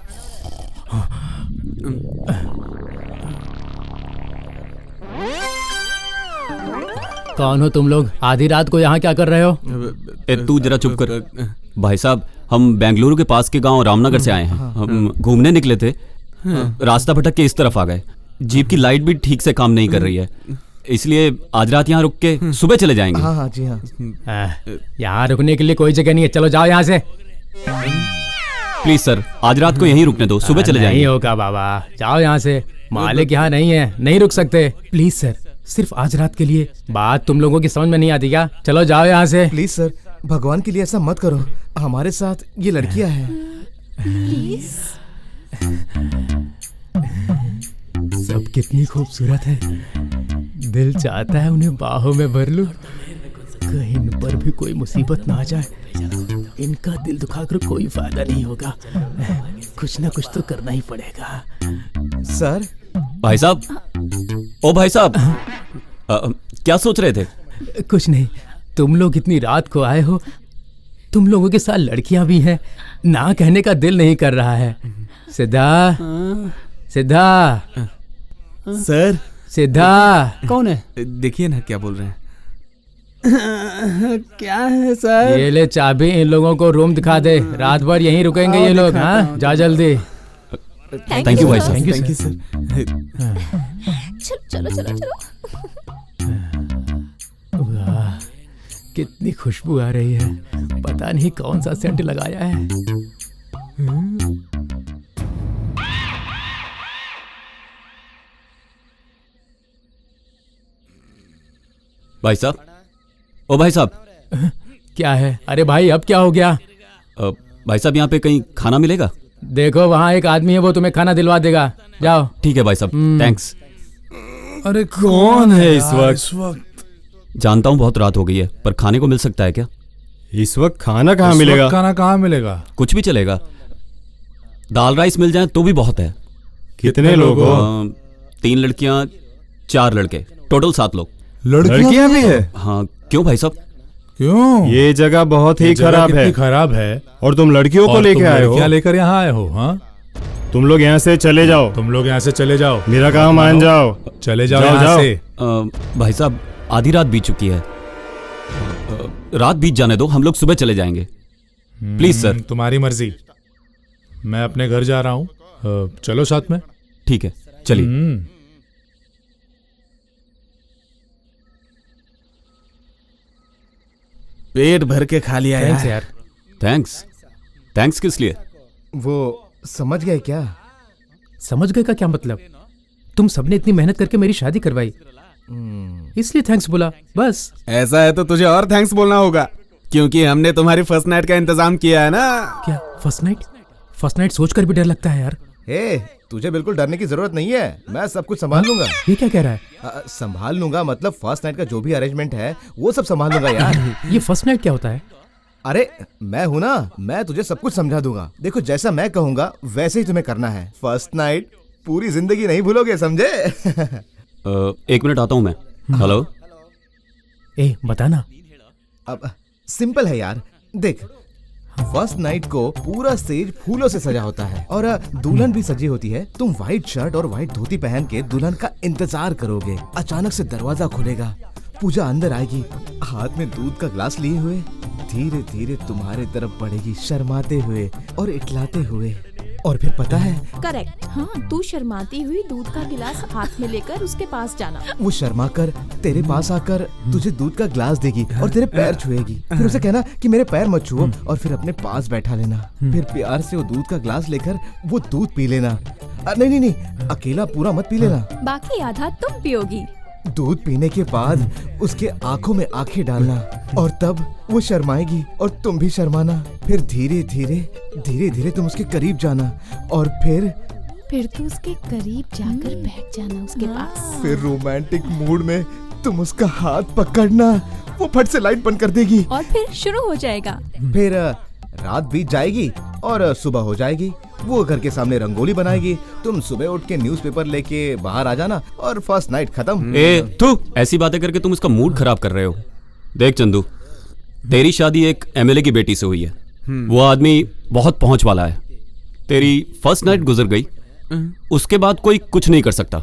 कौन हो तुम लोग? आधी रात को यहाँ क्या कर रहे हो? ए तू जरा चुप कर। भाई साहब, हम बेंगलुरु के पास के गांव रामनगर से आए हैं। हम घूमने निकले थे, रास्ता भटक के इस तरफ आ गए। जीप की लाइट भी ठीक से काम नहीं कर रही है, इसलिए आज रात यहाँ रुक के सुबह चले जाएंगे। हाँ हाँ जी हाँ। यहाँ रुकने के लिए कोई जगह नहीं है, चलो जाओ यहाँ से। प्लीज सर, आज रात को यहीं रुकने दो, सुबह चले जाएंगे। नहीं होगा बाबा, जाओ यहाँ से। मालिक यहाँ नहीं है, नहीं रुक सकते। प्लीज सर, सिर्फ आज रात के लिए। बात तुम लोगों की समझ में नहीं आती क्या? चलो जाओ यहाँ से। प्लीज सर, भगवान के लिए ऐसा मत करो, हमारे साथ ये लड़कियां हैं। प्लीज। सब कितनी खूबसूरत है, दिल चाहता है उन्हें बाहों में भर लूं। कहीं इन पर भी कोई मुसीबत ना आ जाए। इनका दिल दुखाकर कोई फायदा नहीं होगा, कुछ ना कुछ तो करना ही पड़ेगा। सर। भाई साहब, ओ भाई साहब, क्या सोच रहे थे? कुछ नहीं, तुम लोग इतनी रात को आए हो, तुम लोगों के साथ लड़कियां भी हैं, ना कहने का दिल नहीं कर रहा है। सिद्धा, सिद्धा सर। सिद्धा। कौन है? देखिए ना क्या बोल रहे हैं। क्या है सर? ये ले चाबी, इन लोगों को रूम दिखा दे, रात भर यहीं रुकेंगे ये लोग। हाँ जा जल्दी। थैंक यू भाई साहब। Thank you thank you sir. चलो चलो चलो चलो। वाह, कितनी खुशबू आ रही है, पता नहीं कौन सा सेंट लगाया है। भाई साहब, ओ भाई साहब। क्या है? अरे भाई अब क्या हो गया? भाई साहब यहाँ पे कहीं खाना मिलेगा? देखो वहाँ एक आदमी है, वो तुम्हें खाना दिलवा देगा, जाओ। ठीक है भाई साहब, थैंक्स। अरे कौन है इस वक्त? जानता हूँ बहुत रात हो गई है, पर खाने को मिल सकता है क्या? इस वक्त खाना कहाँ मिलेगा? खाना कहाँ मिलेगा? कुछ भी चलेगा, दाल राइस मिल जाए तो भी बहुत है। कितने लोग हो? 3 लड़कियां 4 लड़के, टोटल 7 लोग। लड़कियां भी है? हाँ, क्यों भाई साहब? क्यों? ये जगह बहुत ही खराब है। खराब है और तुम लड़कियों को लेके आए हो? क्या लेकर यहाँ आए हो? हाँ, तुम लोग यहाँ से चले जाओ। तुम लोग यहाँ से चले जाओ। मेरा काम मान जाओ। चले जाओ यहाँ से। भाई साहब, आधी रात बीत चुकी है, रात बीत जाने दो, हम लोग सुबह चले जाएंगे। Please sir. तुम्हारी मर्जी, मैं अपने घर जा रहा हूँ, चलो साथ में। ठीक है, चलिए। पेट भर के खा लिया यार। थैंक्स। थैंक्स किस लिए? वो समझ गए क्या? समझ गए का क्या मतलब? तुम सबने इतनी मेहनत करके मेरी शादी करवाई, इसलिए थैंक्स बोला बस। ऐसा है तो तुझे और थैंक्स बोलना होगा, क्योंकि हमने तुम्हारी फर्स्ट नाइट का इंतजाम किया है ना। क्या फर्स्ट नाइट? फर्स्ट नाइट सोचकर भी डर लगता है यार। तुझे बिल्कुल डरने की जरूरत नहीं है, मैं सब कुछ संभाल लूंगा। ये क्या कह रहा है? संभाल लूंगा मतलब फर्स्ट नाइट का जो भी अरेंजमेंट है वो सब संभाल लूंगा यार। ये फर्स्ट नाइट क्या होता है? अरे मैं हूं ना, मैं तुझे सब कुछ समझा दूंगा। देखो जैसा मैं कहूंगा वैसे ही तुम्हें करना है। फर्स्ट नाइट पूरी जिंदगी नहीं भूलोगे, समझे? 1 मिनट आता हूं मैं। हेलो। बता ना। अब सिंपल है यार, देख फर्स्ट नाइट को पूरा स्टेज फूलों से सजा होता है और दुल्हन भी सजी होती है। तुम व्हाइट शर्ट और व्हाइट धोती पहन के दुल्हन का इंतजार करोगे। अचानक से दरवाजा खुलेगा, पूजा अंदर आएगी, हाथ में दूध का ग्लास लिए हुए धीरे धीरे तुम्हारे तरफ बढ़ेगी, शर्माते हुए और इटलाते हुए। और फिर पता है? करेक्ट। हाँ, तू शर्माती हुई दूध का गिलास हाथ में लेकर उसके पास जाना। वो शर्मा कर तेरे पास आकर तुझे दूध का ग्लास देगी और तेरे पैर छुएगी। फिर उसे कहना कि मेरे पैर मत छुओ और फिर अपने पास बैठा लेना। फिर प्यार से वो दूध का ग्लास लेकर वो दूध पी लेना। नहीं नहीं नहीं, अकेला पूरा मत पी लेना, बाकी आधा तुम पियोगी। दूध पीने के बाद उसके आंखों में आंखें डालना और तब वो शर्माएगी और तुम भी शर्माना। फिर धीरे धीरे तुम उसके करीब जाना और फिर तू उसके करीब जाकर बैठ जाना उसके पास। फिर रोमांटिक मूड में तुम उसका हाथ पकड़ना, वो फट से लाइट बंद कर देगी और फिर शुरू हो जाएगा। फिर रात बीत जाएगी और सुबह हो जाएगी। वो घर के सामने रंगोली बनाएगी, तुम सुबह उठ के न्यूज़पेपर लेके बाहर आ जाना और फर्स्ट नाइट खत्म। तू ऐसी बातें करके तुम उसका मूड खराब कर रहे हो। देख चंदू, तेरी शादी एक एमएलए की बेटी से हुई है। वो आदमी बहुत पहुंच वाला है। तेरी फर्स्ट नाइट गुजर गई, उसके बाद कोई कुछ नहीं कर सकता।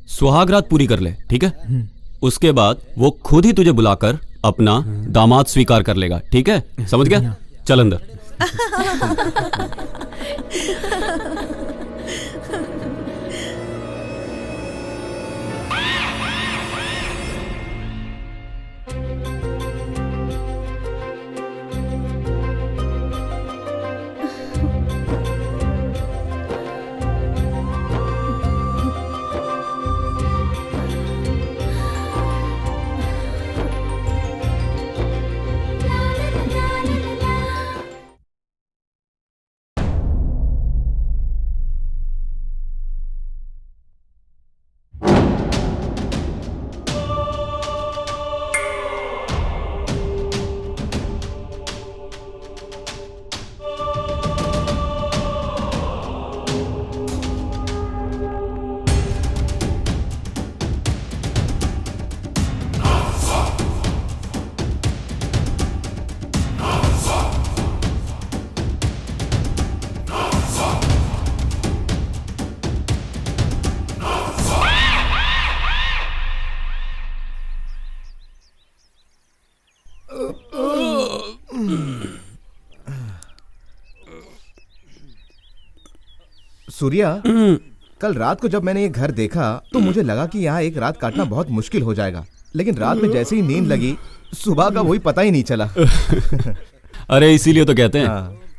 सुहाग रात पूरी कर ले, ठीक है? उसके बाद वो खुद ही तुझे बुलाकर अपना दामाद स्वीकार कर लेगा, ठीक है? समझ गया? चल अंदर। सूर्या, कल रात को जब मैंने ये घर देखा तो मुझे लगा कि यहाँ एक रात काटना बहुत मुश्किल हो जाएगा, लेकिन रात में जैसे ही नींद लगी सुबह का वही पता ही नहीं चला। अरे इसीलिए तो कहते हैं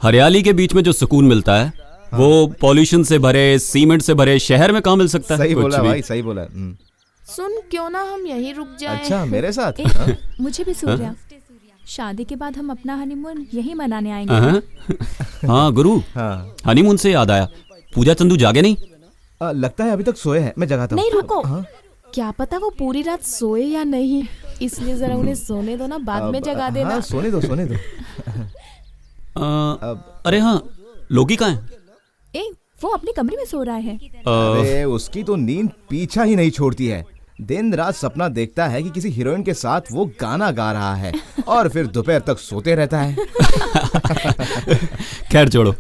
हरियाली के बीच में जो सुकून मिलता है वो पॉल्यूशन से भरे, सीमेंट से भरे शहर में कहाँ मिल सकता है। सही बोला भाई, सही बोला। सुन, क्यों ना हम यहीं रुक जाएं? अच्छा, मेरे साथ? मुझे भी सूर्या, शादी के बाद हम अपना हनीमून यहीं मनाने आएंगे। हाँ गुरु, हनीमून से याद आया, पूजा चंदू जागे नहीं? लगता है अभी तक सोए हैं, मैं जगाता हूँ। नहीं रुको, क्या पता वो पूरी रात सोए या नहीं, इसलिए जरा उन्हें सोने दो ना, बाद में जगा देना। हाँ, सोने दो सोने दो। अरे हाँ, लोकी कहाँ है? वो अपने कमरे में सो रहा है। अरे उसकी तो नींद पीछा ही नहीं छोड़ती है, दिन रात सपना देखता है कि किसी हीरोइन के साथ वो गाना गा रहा है और फिर दोपहर तक सोते रहता है। खैर छोड़ो,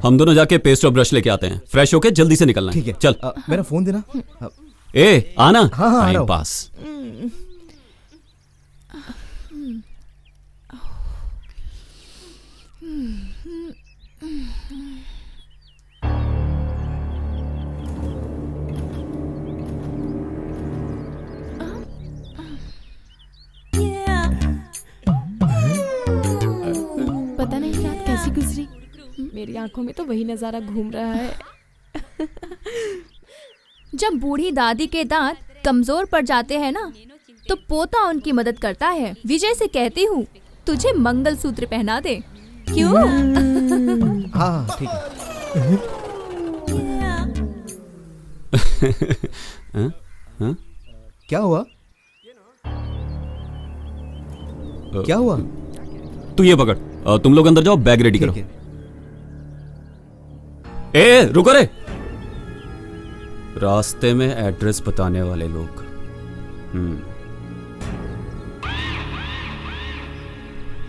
हम दोनों जाके पेस्ट और ब्रश लेके आते हैं, फ्रेश होके जल्दी से निकलना है। ठीक है, चल। मेरा फोन देना। ए आना। हाँ, टाइम पास। पता नहीं रात कैसी गुजरी, मेरी आंखों में तो वही नजारा घूम रहा है। जब बूढ़ी दादी के दांत कमजोर पड़ जाते हैं ना, तो पोता उनकी मदद करता है। विजय से कहती हूँ तुझे मंगलसूत्र पहना दे, क्यों? हाँ ठीक है। क्या हुआ? क्या हुआ? तू ये पकड़, तुम लोग अंदर जाओ, बैग रेडी करो। ए रुको रे, रास्ते में एड्रेस बताने वाले लोग।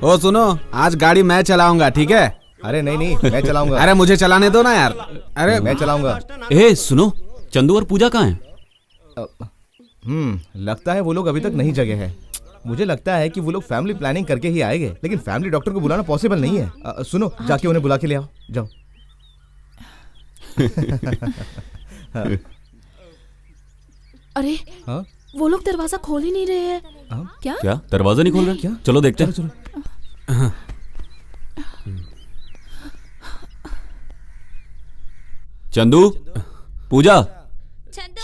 ओ सुनो, आज गाड़ी मैं चलाऊंगा, ठीक है? अरे नहीं नहीं, मैं चलाऊंगा। अरे मुझे चलाने दो ना यार। अरे मैं चलाऊंगा। ए सुनो, चंदू और पूजा कहाँ हैं? लगता है वो लोग अभी तक नहीं जगे हैं। मुझे लगता है कि वो लोग फैमिली प्लानिंग करके ही आएंगे, लेकिन फैमिली डॉक्टर को बुलाना पॉसिबल नहीं है। सुनो, जाके उन्हें बुला के ले आओ, जाओ। अरे वो लोग दरवाजा खोल ही नहीं रहे हैं। क्या दरवाजा नहीं खोल रहे? क्या? चलो देखते हैं। चलो। चंदू, पूजा,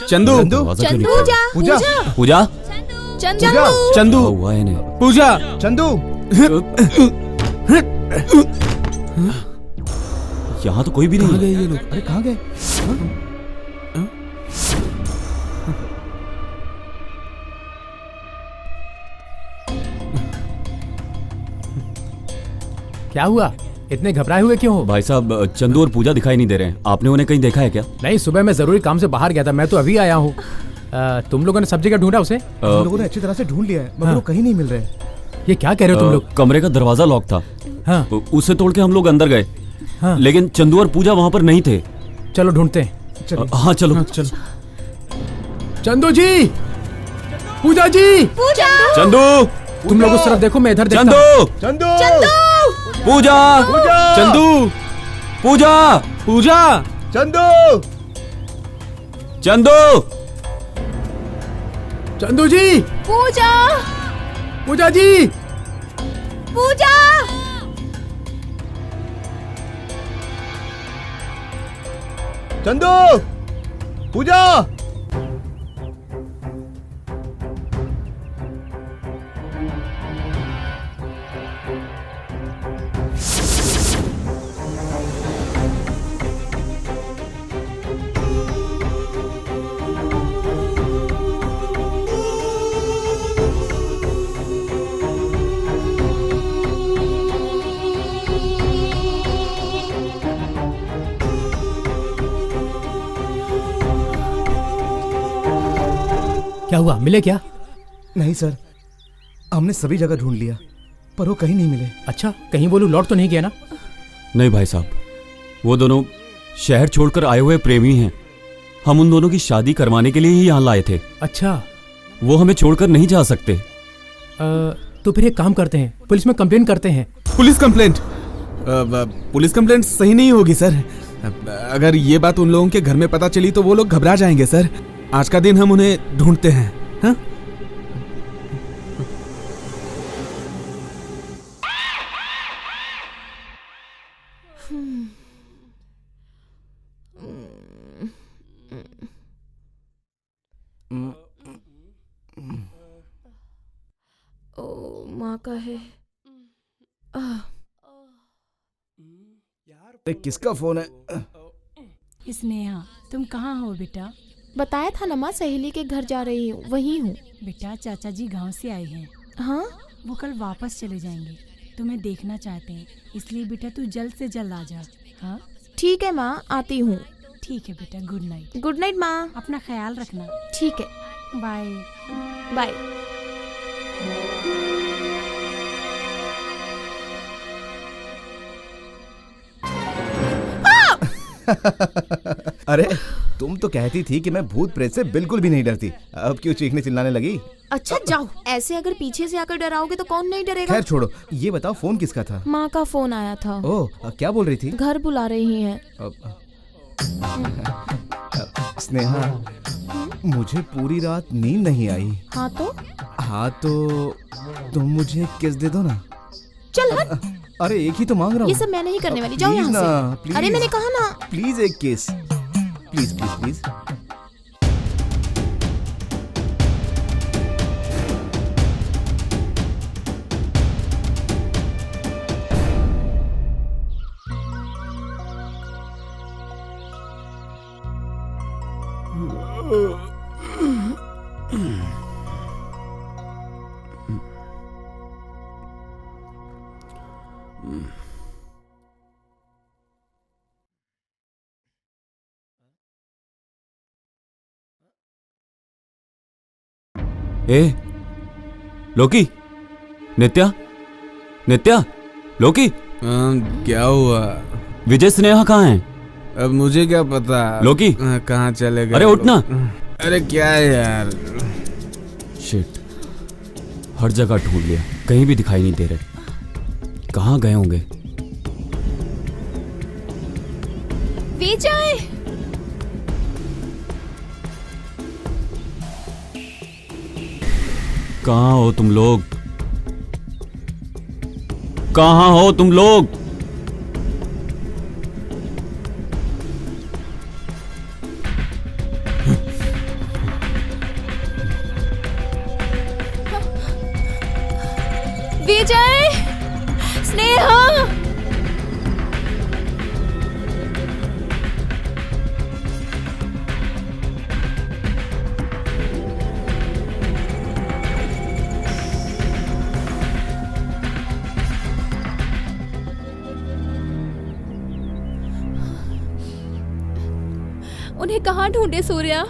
चंदू, पूजा, पूजा, चंदू, हुआ है नहीं। पूजा, चंदू। यहाँ तो कोई भी नहीं है। ये लोग, अरे कहाँ गए? क्या हुआ? इतने घबराए हुए क्यों हो? भाई साहब, चंदू और पूजा दिखाई नहीं दे रहे हैं। आपने उन्हें कहीं देखा है क्या? नहीं, सुबह मैं जरूरी काम से बाहर गया था, मैं तो अभी आया हूँ। तुम लोगों ने सब जगह ढूंढा उसे? हम लोगों ने अच्छी तरह से ढूंढ लिया है, मगर वो कहीं नहीं मिल रहे। ये क्या कह रहे हो तुम लोग? कमरे का दरवाजा लॉक था। हाँ। उसे तोड़ के हम लोग अंदर गए। हाँ। लेकिन चंदू और पूजा वहाँ पर नहीं थे। चलो ढूंढते हैं। हाँ चलो। चंदू जी, पूजा जी, चंदू, तुम लोग उस तरफ देखो, मैं इधर देखता चंदू, चंदू, पूजा, चंदू, पूजा, पूजा, चंदू, चंदू, चंदू जी, पूजा, पूजा जी, पूजा, चंदू, पूजा। क्या हुआ? मिले क्या? नहीं सर, हमने सभी जगह ढूंढ लिया, पर वो कहीं नहीं मिले। अच्छा, कहीं वो लोग लौट तो नहीं गया ना? नहीं भाई साहब, वो दोनों शहर छोड़कर आए हुए प्रेमी हैं। हम उन दोनों की शादी करवाने के लिए ही यहाँ लाए थे। अच्छा, वो हमें छोड़कर नहीं जा सकते। तो फिर एक काम करते हैं, पुलिस में कंप्लेंट करते हैं। Police complaint? पुलिस कंप्लेंट सही नहीं होगी सर। अगर ये बात उन लोगों के घर में पता चली तो वो लोग घबरा जाएंगे सर। आज का दिन हम उन्हें ढूंढते हैं। हाँ? ओ माँ का है। किसका फोन है? स्नेहा, तुम कहाँ हो बेटा? बताया था ना माँ, सहेली के घर जा रही हूँ, वही हूँ। बेटा चाचा जी गांव से आए हैं। हाँ? वो कल वापस चले जाएंगे, तुम्हें देखना चाहते हैं, इसलिए बेटा तू जल्द से जल्द आ जा। हाँ ठीक है माँ, आती हूँ। ठीक है बेटा, गुड नाइट। गुड नाइट माँ। अपना ख्याल रखना। ठीक है, बाय बाय। अरे तुम तो कहती थी कि मैं भूत प्रेत से बिल्कुल भी नहीं डरती, अब क्यों चीखने चिल्लाने लगी? अच्छा जाओ, ऐसे अगर पीछे से आकर डराओगे तो कौन नहीं डरेगा। खैर छोड़ो, ये बताओ फोन किसका था? माँ का फोन आया था। ओह, क्या बोल रही थी? घर बुला रही हैं। स्नेहा, मुझे पूरी रात नींद नहीं आई। हाँ तो तुम मुझे किस दे दो ना। चल हट। अरे एक ही तो मांग रहा हूँ। ये सब मैं नहीं करने वाली, जाओ यहाँ से। प्लीज। अरे मैंने कहा ना। प्लीज एक किस, प्लीज प्लीज प्लीज। ए, लोकी, नित्या, नित्या, लोकी। क्या हुआ? विजय स्नेहा कहाँ हैं? अब मुझे क्या पता लोकी कहाँ चले गए। अरे उठना। अरे क्या है यार? शिट, हर जगह ढूंढ लिया, कहीं भी दिखाई नहीं दे रहे। कहाँ गए होंगे? विजय, कहाँ हो तुम लोग? कहाँ हो तुम लोग? विजय, स्नेहा, उन्हें कहाँ ढूंढे सूर्या?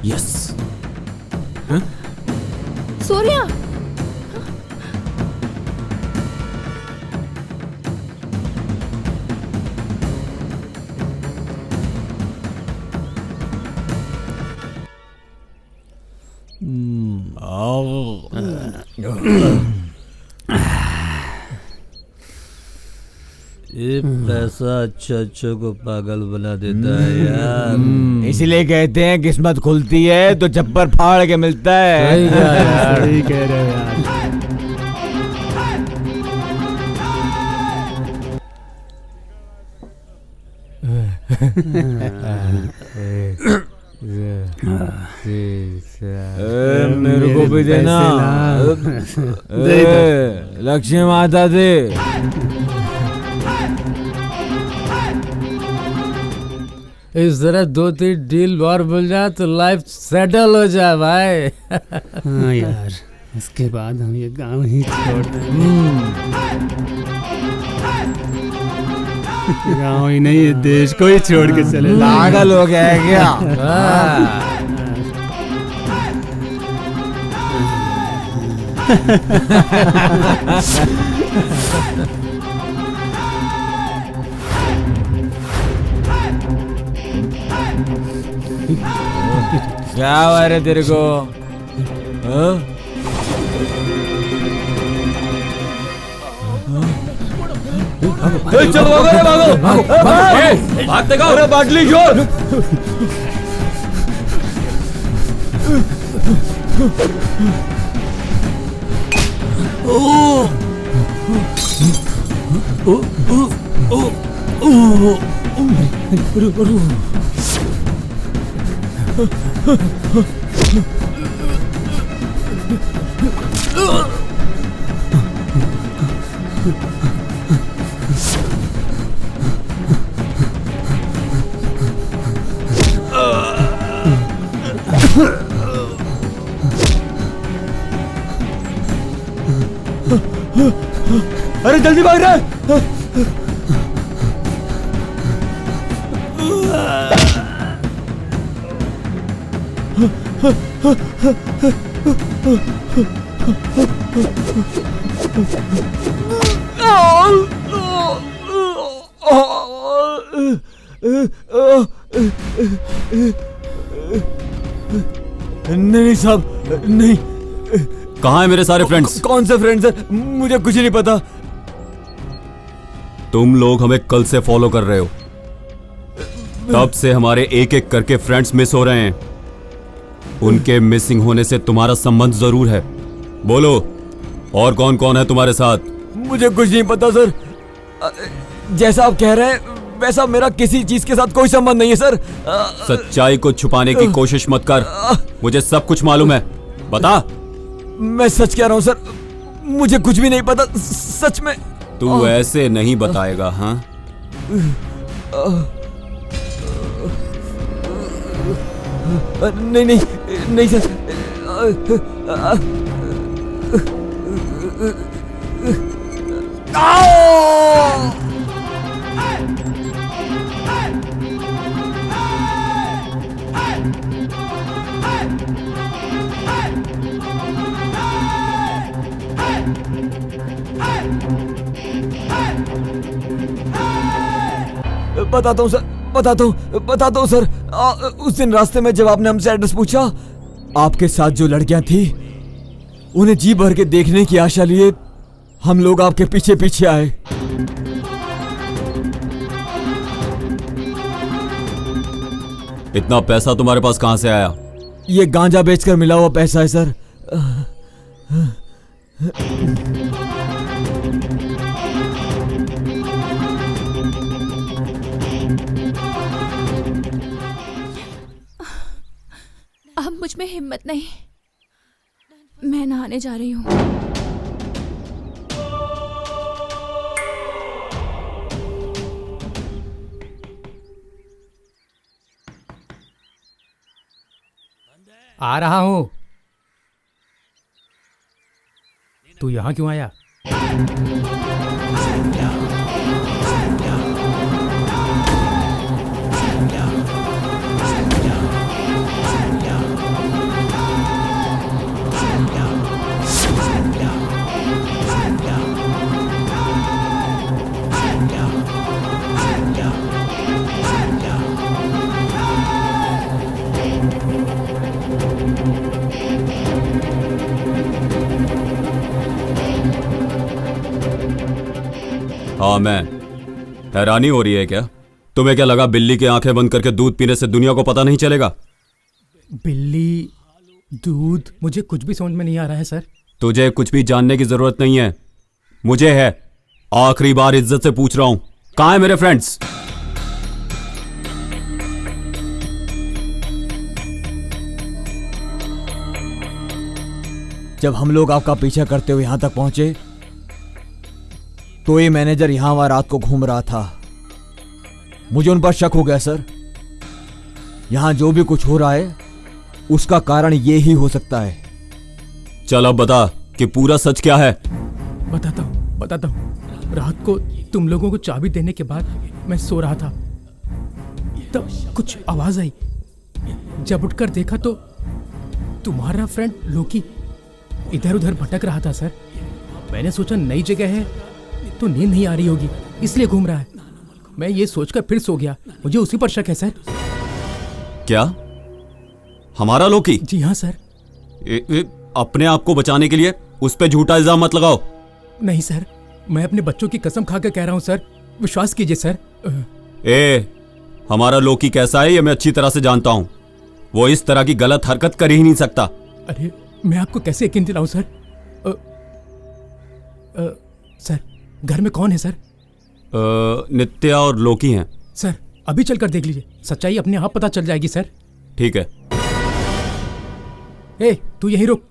यस। सूर्या, ये पैसा अच्छा को पागल बना देता है यार। इसीलिए कहते हैं किस्मत खुलती है तो चप्पर फाड़ के मिलता है। सही कह रहे हो यार। मेरे को भी देना। लक्ष्मी माता दे। इस तरह 2-3 डील और मिल जाए तो लाइफ सेटल हो जाए भाई। हाँ यार, इसके बाद हम ये गांव ही छोड़ देंगे। गाँव ही नहीं देश को ही छोड़ के चले पागल हो गया है क्या? क्या हुआ रे तेरे को? चलो भागो, भागते गाओ। अरे बाटली छोड़। अरे जल्दी भाग रहा है। नहीं साहब, नहीं। कहाँ है मेरे सारे फ्रेंड्स? कौन से फ्रेंड्स सर? मुझे कुछ नहीं पता। तुम लोग हमें कल से फॉलो कर रहे हो, तब से हमारे एक एक करके फ्रेंड्स मिस हो रहे हैं। उनके मिसिंग होने से तुम्हारा संबंध जरूर है। बोलो, और कौन कौन है तुम्हारे साथ? मुझे कुछ नहीं पता सर। जैसा आप कह रहे हैं वैसा मेरा किसी चीज के साथ कोई संबंध नहीं है सर। सच्चाई को छुपाने की कोशिश मत कर, मुझे सब कुछ मालूम है। बता। मैं सच कह रहा हूँ सर, मुझे कुछ भी नहीं पता सच में। तू ऐसे नहीं बताएगा? हाँ, नहीं नहीं नहीं सर। बताता हूँ सर, बताता हूँ सर। उस दिन रास्ते में जब आपने हमसे एड्रेस पूछा, आपके साथ जो लड़कियां थी उन्हें जी भर के देखने की आशा लिए हम लोग आपके पीछे पीछे आए। इतना पैसा तुम्हारे पास कहां से आया? ये गांजा बेचकर मिला हुआ पैसा है सर। अब मुझ में हिम्मत नहीं, मैं नहाने जा रही हूँ। आ रहा हूँ। तू यहाँ क्यों आया? हाँ, मैं। हैरानी हो रही है क्या? तुम्हें क्या लगा बिल्ली की आंखें बंद करके दूध पीने से दुनिया को पता नहीं चलेगा? बिल्ली, दूध, मुझे कुछ भी समझ में नहीं आ रहा है सर। तुझे कुछ भी जानने की जरूरत नहीं है, मुझे है। आखिरी बार इज्जत से पूछ रहा हूं, कहां है मेरे फ्रेंड्स? जब हम लोग आपका पीछा करते हुए यहां तक पहुंचे तो ये मैनेजर यहां वहां रात को घूम रहा था। मुझे उन पर शक हो गया सर। यहां जो भी कुछ हो रहा है उसका कारण ये ही हो सकता है। चल अब बता कि पूरा सच क्या है। बताता हूँ। रात को तुम लोगों को चाबी देने के बाद मैं सो रहा था, तब कुछ आवाज आई। जब उठकर देखा तो तुम्हारा फ्रेंड लोकी इधर उधर भटक रहा था सर। मैंने सोचा नई जगह है तो नींद नहीं आ रही होगी, इसलिए घूम रहा है। मैं ये सोचकर फिर सो गया। मुझे उसी पर शक है सर। क्या? हमारा लोकी? जी हाँ सर। अपने आप को बचाने के लिए उस पे झूठा इल्जाम मत लगाओ। नहीं सर, मैं अपने बच्चों की कसम खाकर कह रहा हूँ सर, विश्वास कीजिए सर। हमारा लोकी कैसा है ये मैं अच्छी तरह से जानता हूँ। वो इस तरह की गलत हरकत कर ही नहीं सकता। अरे मैं आपको कैसे यकीन दिलाऊं सर? सर घर में कौन है सर? नित्या और लोकी हैं। सर अभी चलकर देख लीजिए, सच्चाई अपने आप पता चल जाएगी सर। ठीक है। तू यहीं रुक।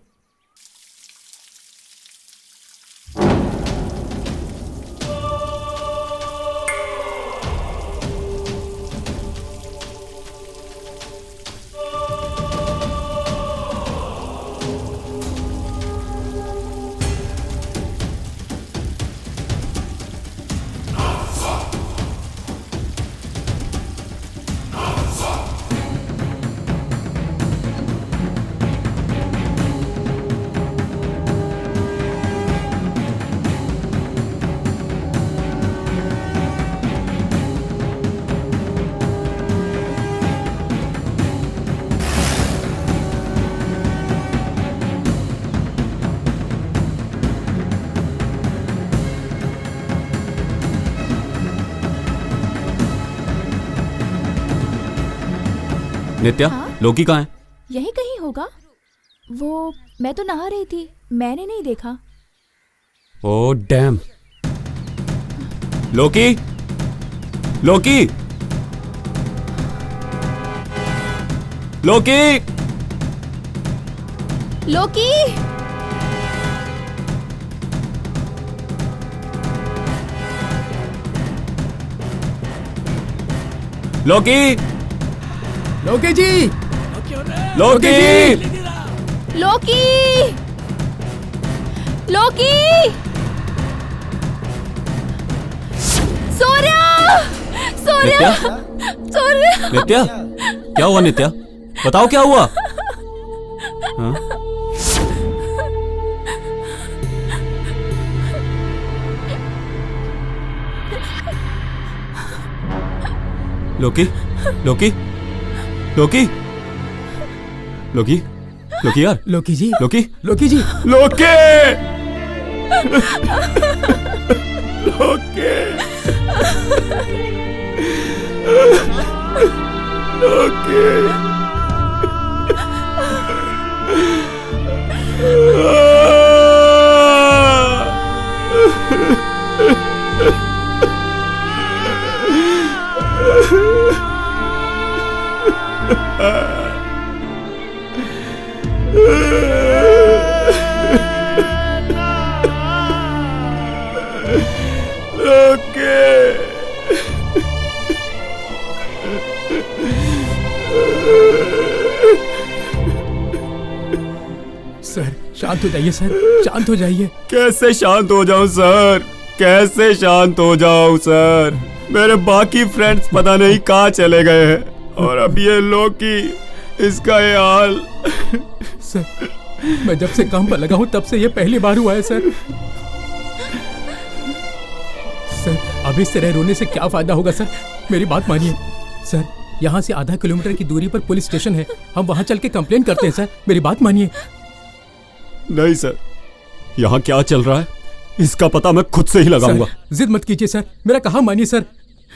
नित्या, लोकी कहाँ है? यही कहीं होगा। वो मैं तो नहा रही थी, मैंने नहीं देखा। Oh damn. लोकी, लोकी, लोकी, लोकी, लोकी, लोकी जी, लोकी, लोकी, लोकी, सूर्या, सूर्या, सूर्या। नित्या, क्या हुआ नित्या? बताओ क्या हुआ? हाँ? लोकी, लोकी, लोकी, लोकी, लोकी यार, लोकी जी, लोकी, लोकी जी, लोकी, लोकी, सर शांत हो जाइए सर, शांत हो जाइए। कैसे शांत हो जाऊं सर? कैसे शांत हो जाऊं सर? मेरे बाकी फ्रेंड्स पता नहीं कहाँ चले गए हैं और अब ये लोकी, इसका ये हाल। सर मैं जब से काम पर लगा हूं तब से ये पहली बार हुआ है सर। सर अब इस तरह रोने से क्या फायदा होगा सर? मेरी बात मानिए सर, यहाँ से आधा किलोमीटर की दूरी पर पुलिस स्टेशन है, हम वहाँ चल के कंप्लेन करते हैं सर। मेरी बात मानिए। नहीं सर, यहाँ क्या चल रहा है इसका पता मैं खुद से ही लगाऊंगा। जिद मत कीजिए सर, मेरा कहा मानिए सर।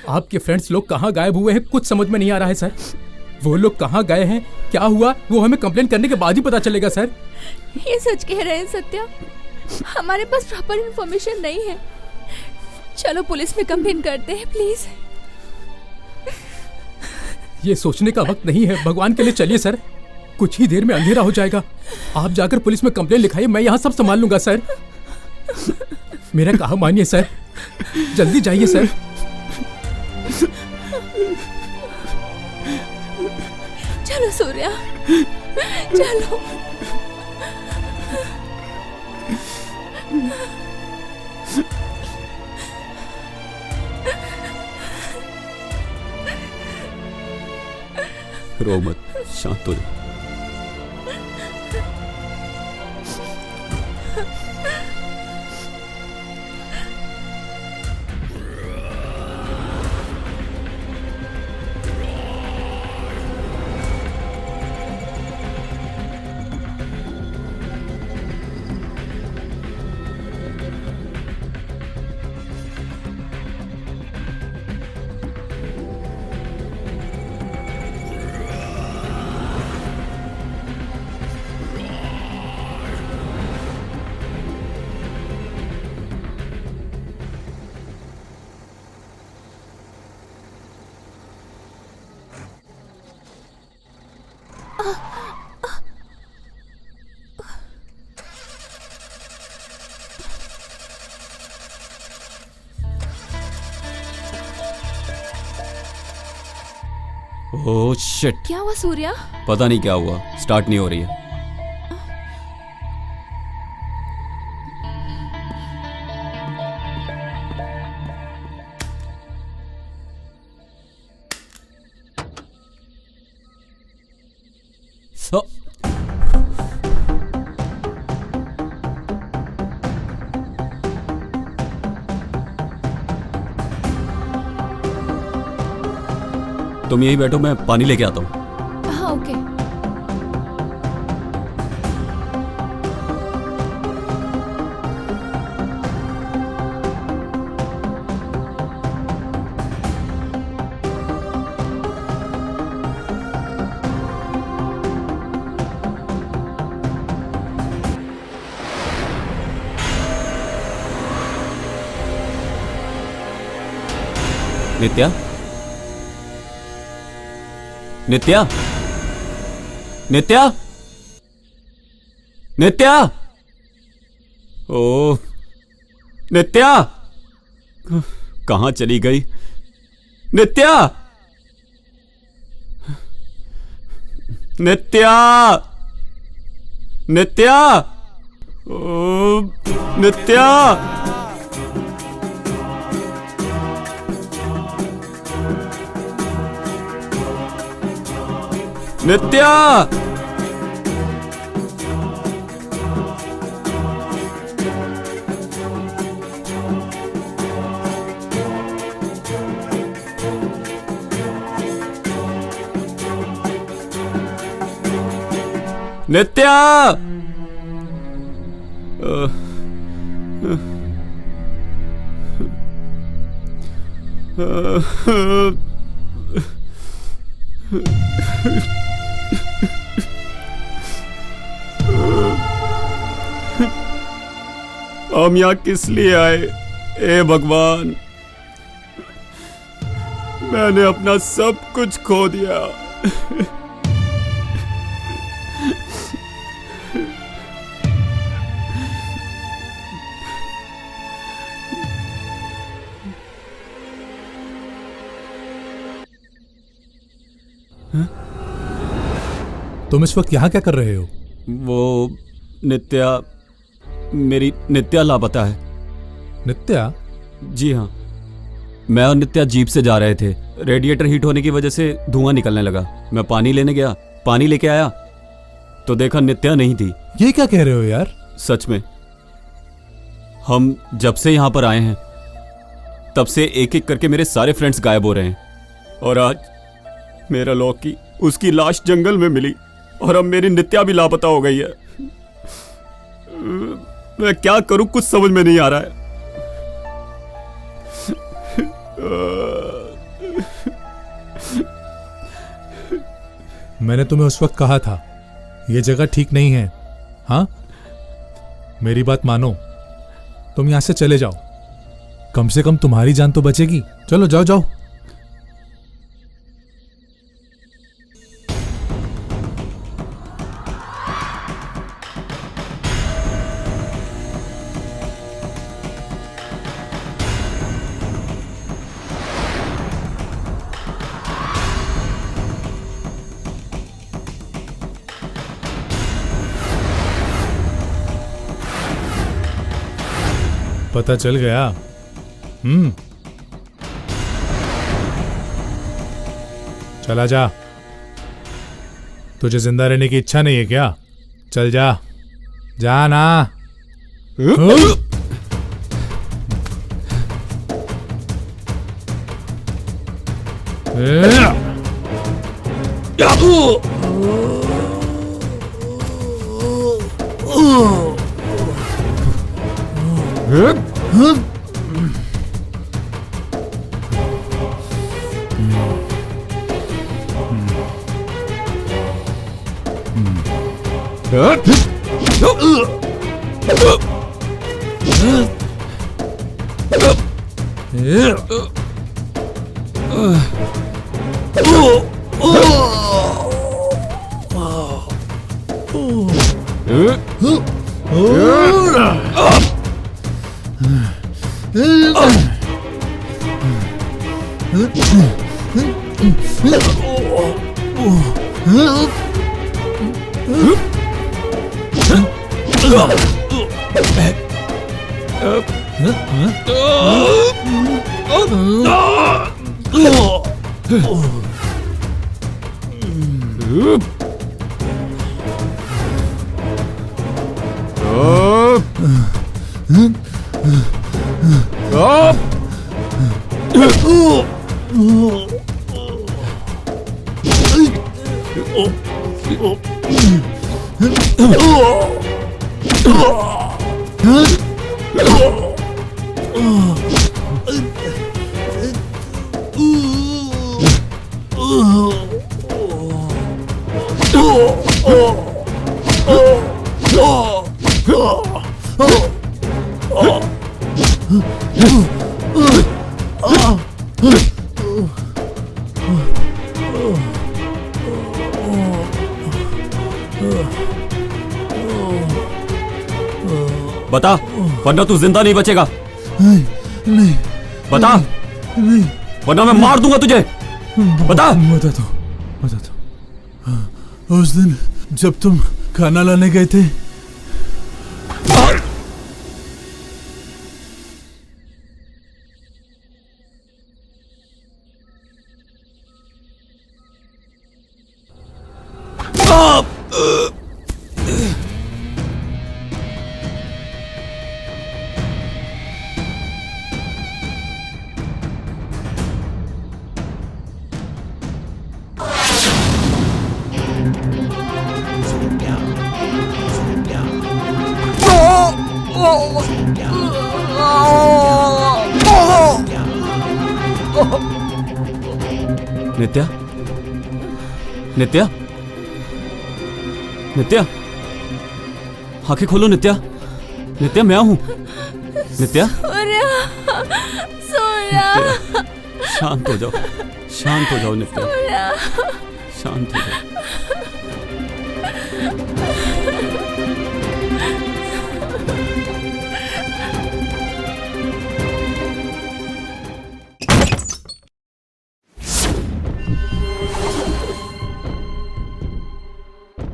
आपके फ्रेंड्स लोग कहाँ गायब हुए हैं कुछ समझ में नहीं आ रहा है सर। वो लोग कहाँ गए हैं, क्या हुआ, वो हमें कंप्लेन करने के बाद ही पता चलेगा सर। ये सच कह रहे हैं सत्या, हमारे पास प्रॉपर इंफॉर्मेशन नहीं है। चलो पुलिस में कंप्लेन करते हैं प्लीज। ये सोचने का वक्त नहीं है, भगवान के लिए चलिए सर, कुछ ही देर में अंधेरा हो जाएगा। आप जाकर पुलिस में कंप्लेन लिखाइए, मैं यहाँ सब संभाल लूंगा सर। मेरा कहा मानिए सर, जल्दी जाइए सर। चलो सूर्या, चलो। रो मत, शांत हो जा। ओह शिट, क्या हुआ सूर्या? पता नहीं क्या हुआ, स्टार्ट नहीं हो रही है। तुम यहीं बैठो, मैं पानी लेके आता हूँ। हाँ ओके। नित्या, नित्या, नित्या, नित्या, ओह नित्या, कहां चली गई नित्या? नित्या, नित्या, ओह नित्या, नित्या, नित्या, हम यहाँ किस लिए आए? ए भगवान, मैंने अपना सब कुछ खो दिया। तुम इस वक्त यहाँ क्या कर रहे हो? वो नित्या, मेरी नित्या लापता है। नित्या? जी हाँ, मैं और नित्या जीप से जा रहे थे। रेडिएटर हीट होने की वजह से धुआं निकलने लगा। मैं पानी लेने गया, पानी लेके आया तो देखा नित्या नहीं थी। ये क्या कह रहे हो यार? सच में, हम जब से यहाँ पर आए हैं तब से एक एक करके मेरे सारे फ्रेंड्स गायब हो रहे हैं और आज मेरा लॉकी, उसकी लाश जंगल में मिली और अब मेरी नित्या भी लापता हो गई है। मैं क्या करूं, कुछ समझ में नहीं आ रहा है। मैंने तुम्हें उस वक्त कहा था ये जगह ठीक नहीं है। हाँ, मेरी बात मानो, तुम यहां से चले जाओ, कम से कम तुम्हारी जान तो बचेगी। चलो जाओ जाओ। पता चल गया? चला जा। तुझे जिंदा रहने की इच्छा नहीं है क्या? चल जा, जा ना। बता, वरना तू जिंदा नहीं बचेगा। नहीं बता, नहीं, वरना मैं मार दूंगा तुझे। बता। बताता हूँ। उस दिन जब तुम खाना लाने गए थे, नित्या, नित्या, नित्या, आंखें खोलो नित्या। नित्या, मैं हूं। नित्या, शांत हो जाओ, शांत हो जाओ नित्या, शांत हो जाओ।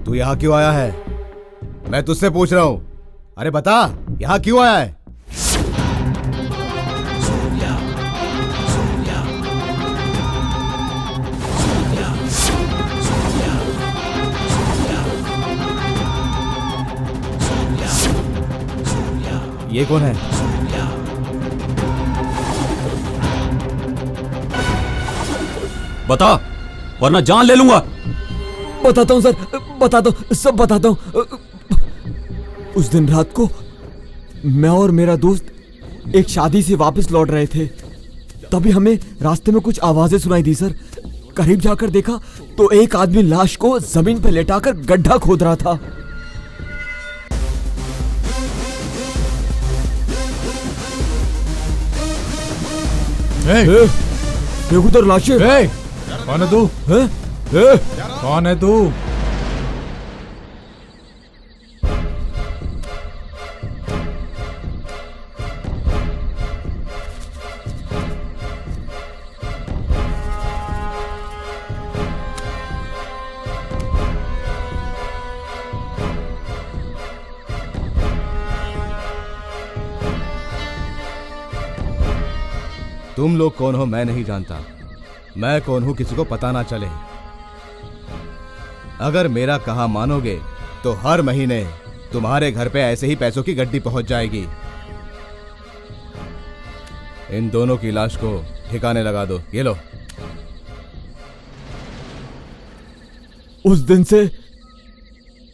तू यहाँ क्यों आया है? मैं तुझसे पूछ रहा हूं। अरे बता, यहाँ क्यों आया है? ये कौन है? बता, वरना जान ले लूंगा। बताता हूँ सर, बताता हूँ, सब बताता हूँ। उस दिन रात को मैं और मेरा दोस्त एक शादी से वापस लौट रहे थे। तभी हमें रास्ते में कुछ आवाजें सुनाई दी सर। करीब जाकर देखा तो एक आदमी लाश को जमीन पर लेटाकर गड्ढा खोद रहा था। देख उधर लाशें। कौन है तू? कौन है तू? तुम लोग कौन हो मैं नहीं जानता। मैं कौन हूं किसी को पता ना चले। अगर मेरा कहा मानोगे तो हर महीने तुम्हारे घर पे ऐसे ही पैसों की गड्डी पहुंच जाएगी। इन दोनों की लाश को ठिकाने लगा दो। ये लो। उस दिन से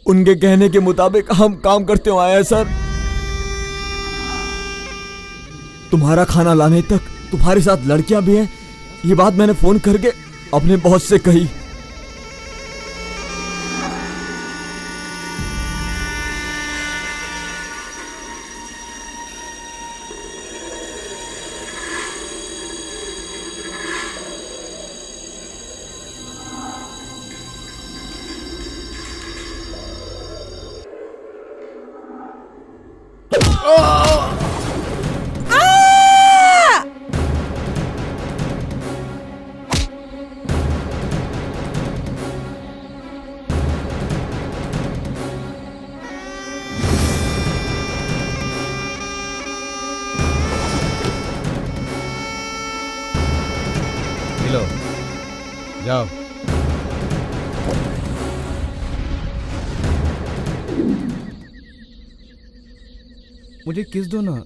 उनके कहने के मुताबिक हम काम करते हुए आए हैं सर। तुम्हारा खाना लाने तक तुम्हारे साथ लड़कियां भी हैं, ये बात मैंने फोन करके अपने बॉस से कही। जाओ। मुझे किस दो ना।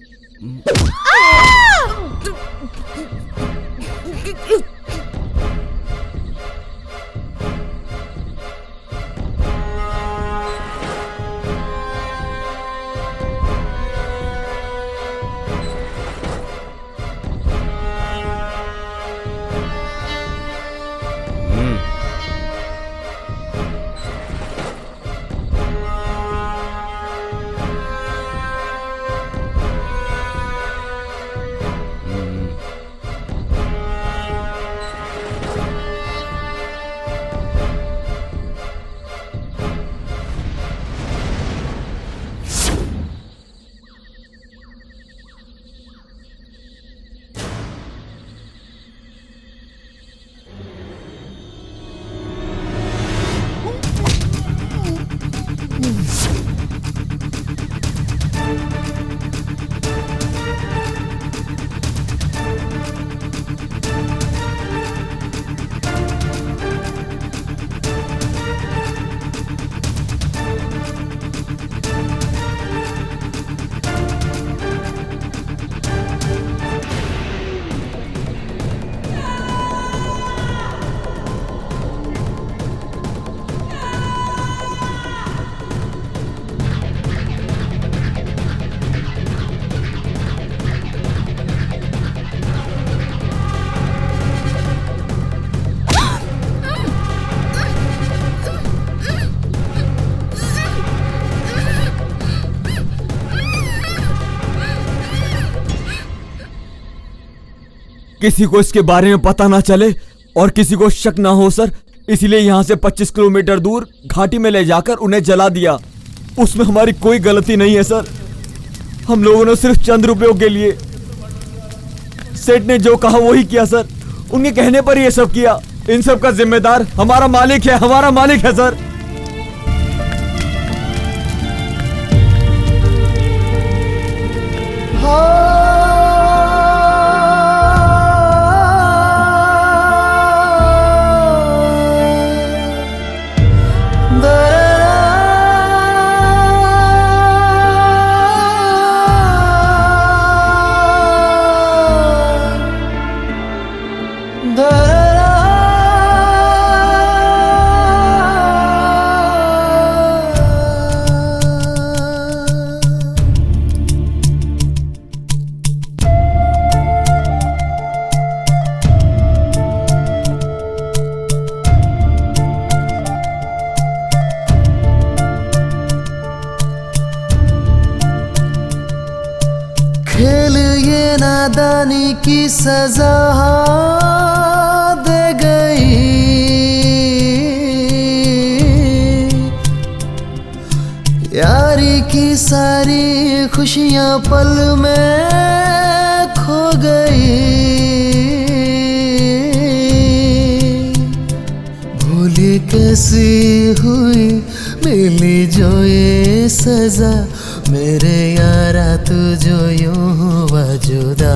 किसी को इसके बारे में पता ना चले और किसी को शक ना हो सर, इसलिए यहाँ से 25 किलोमीटर दूर घाटी में ले जाकर उन्हें जला दिया। उसमें हमारी कोई गलती नहीं है सर। हम लोगों ने सिर्फ चंद रुपयों के लिए, सेठ ने जो कहा वही किया सर। उनके कहने पर ये सब किया। इन सब का जिम्मेदार हमारा मालिक है, हमारा मालिक है सर। नादानी की सजा दे गई, यारी की सारी खुशियां पल में खो गई। भूली कैसी हुई मिली जो ये सजा, मेरे यारा तू जो यूं हुआ जुदा।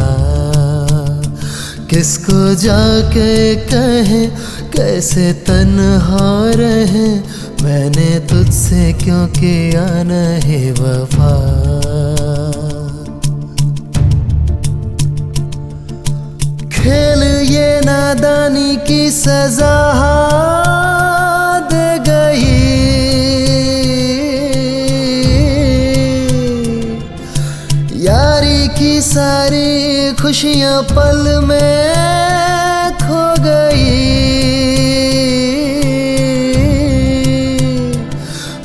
किसको जाके कहे कैसे तन्हा रहे, मैंने तुझसे क्यों किया नहीं वफा। खेल ये नादानी की सजा दे गई, यारी की सारी खुशियां पल में खो गई।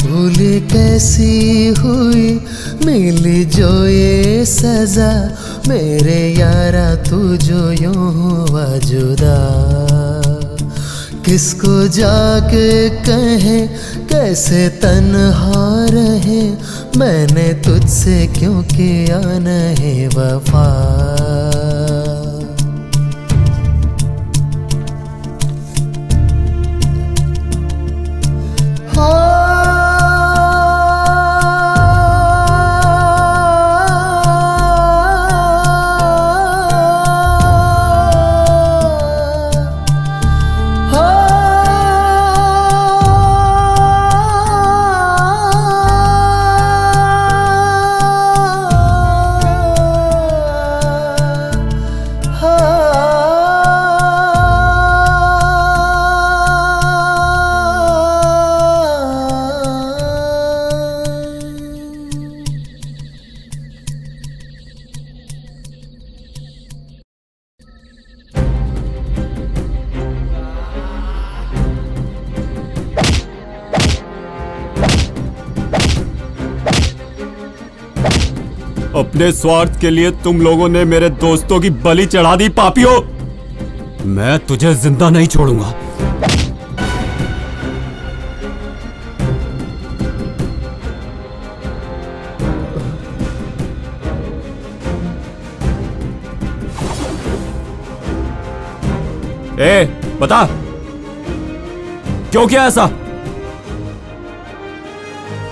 भूल कैसी हुई मिली जो ये सजा, मेरे यारा तू जो यूं हुआ जुदा। किसको जाके कहे कैसे तन्हा रहे, मैंने तुझसे क्यों किया नहीं वफा। अपने स्वार्थ के लिए तुम लोगों ने मेरे दोस्तों की बलि चढ़ा दी पापियों। मैं तुझे जिंदा नहीं छोड़ूंगा। ए, बता क्यों किया ऐसा?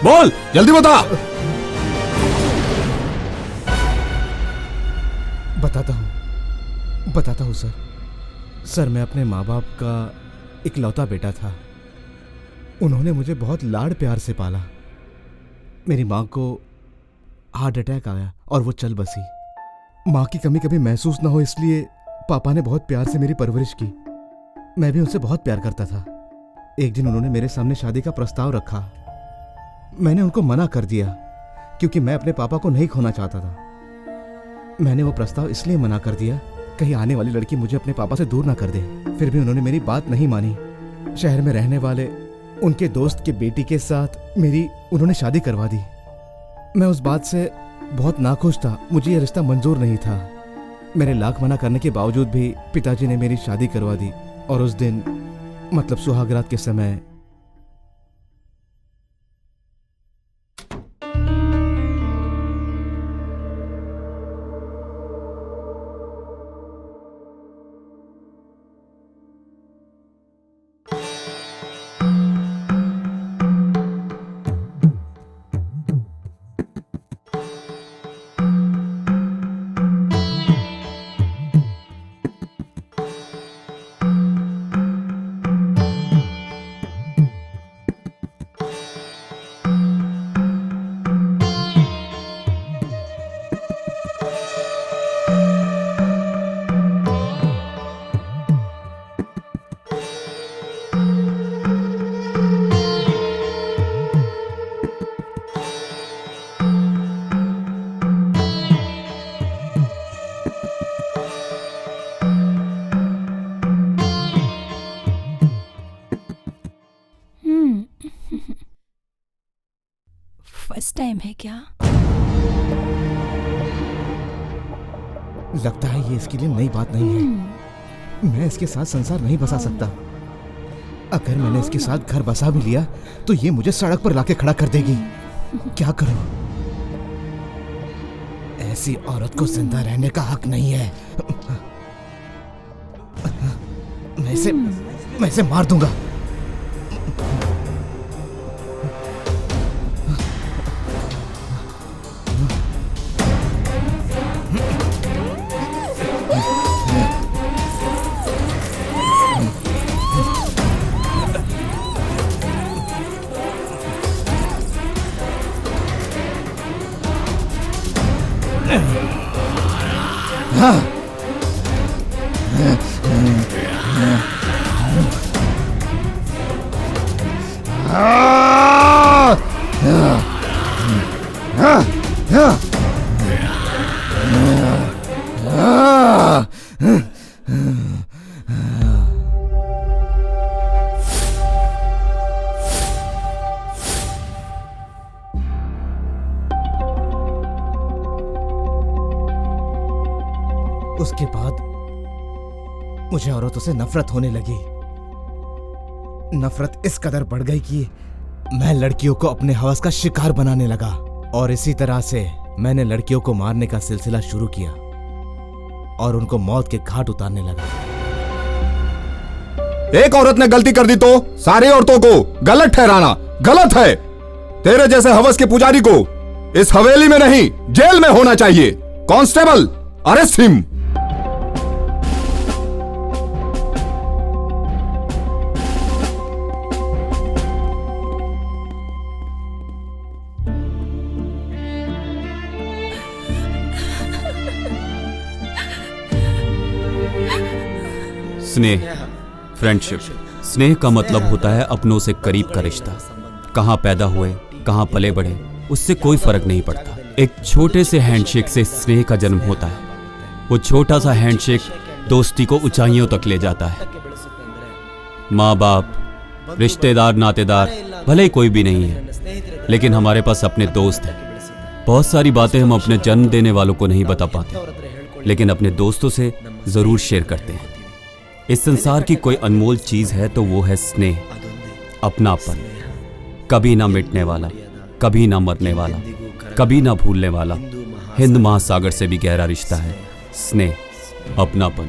बोल, जल्दी बता। बताता हूँ सर, मैं अपने माँ बाप का इकलौता बेटा था। उन्होंने मुझे बहुत लाड़ प्यार से पाला। मेरी माँ को हार्ट अटैक आया और वो चल बसी। माँ की कमी कभी महसूस ना हो इसलिए पापा ने बहुत प्यार से मेरी परवरिश की। मैं भी उनसे बहुत प्यार करता था। एक दिन उन्होंने मेरे सामने शादी का प्रस्ताव रखा। मैंने उनको मना कर दिया क्योंकि मैं अपने पापा को नहीं खोना चाहता था। मैंने वो प्रस्ताव इसलिए मना कर दिया कहीं आने वाली लड़की मुझे अपने पापा से दूर ना कर दे। फिर भी उन्होंने मेरी बात नहीं मानी। शहर में रहने वाले उनके दोस्त के बेटी के साथ मेरी उन्होंने शादी करवा दी। मैं उस बात से बहुत नाखुश था। मुझे यह रिश्ता मंजूर नहीं था। मेरे लाख मना करने के बावजूद भी पिताजी ने मेरी शादी करवा दी और उस दिन मतलब सुहागरात के समय फर्स्ट टाइम है क्या? लगता है ये इसके लिए नई बात नहीं है। मैं इसके साथ संसार नहीं बसा सकता। अगर मैंने इसके साथ घर बसा भी लिया तो ये मुझे सड़क पर लाके खड़ा कर देगी। क्या करूं? ऐसी औरत को जिंदा रहने का हक नहीं है। मैं इसे मार दूंगा। उसके बाद मुझे औरतों से नफरत होने लगी। नफरत इस कदर बढ़ गई कि मैं लड़कियों को अपने हवस का शिकार बनाने लगा और इसी तरह से मैंने लड़कियों को मारने का सिलसिला शुरू किया और उनको मौत के घाट उतारने लगा। एक औरत ने गलती कर दी तो सारी औरतों को गलत ठहराना गलत है। तेरे जैसे हवस के पुजारी को इस हवेली में नहीं जेल में होना चाहिए। Constable, arrest him. स्नेह, फ्रेंडशिप। स्नेह का मतलब होता है अपनों से करीब का रिश्ता। कहाँ पैदा हुए, कहाँ पले बढ़े, उससे कोई फर्क नहीं पड़ता। एक छोटे से हैंडशेक से स्नेह का जन्म होता है। वो छोटा सा हैंडशेक दोस्ती को ऊंचाइयों तक ले जाता है। माँ बाप, रिश्तेदार, नातेदार भले ही कोई भी नहीं है, लेकिन हमारे पास अपने दोस्त हैं। बहुत सारी बातें हम अपने जन्म देने वालों को नहीं बता पाते, लेकिन अपने दोस्तों से जरूर शेयर करते हैं। इस संसार की कोई अनमोल चीज है तो वो है स्नेह, अपनापन। कभी ना मिटने वाला, कभी ना मरने वाला, कभी ना भूलने वाला। हिंद महासागर से भी गहरा रिश्ता है स्नेह, अपनापन।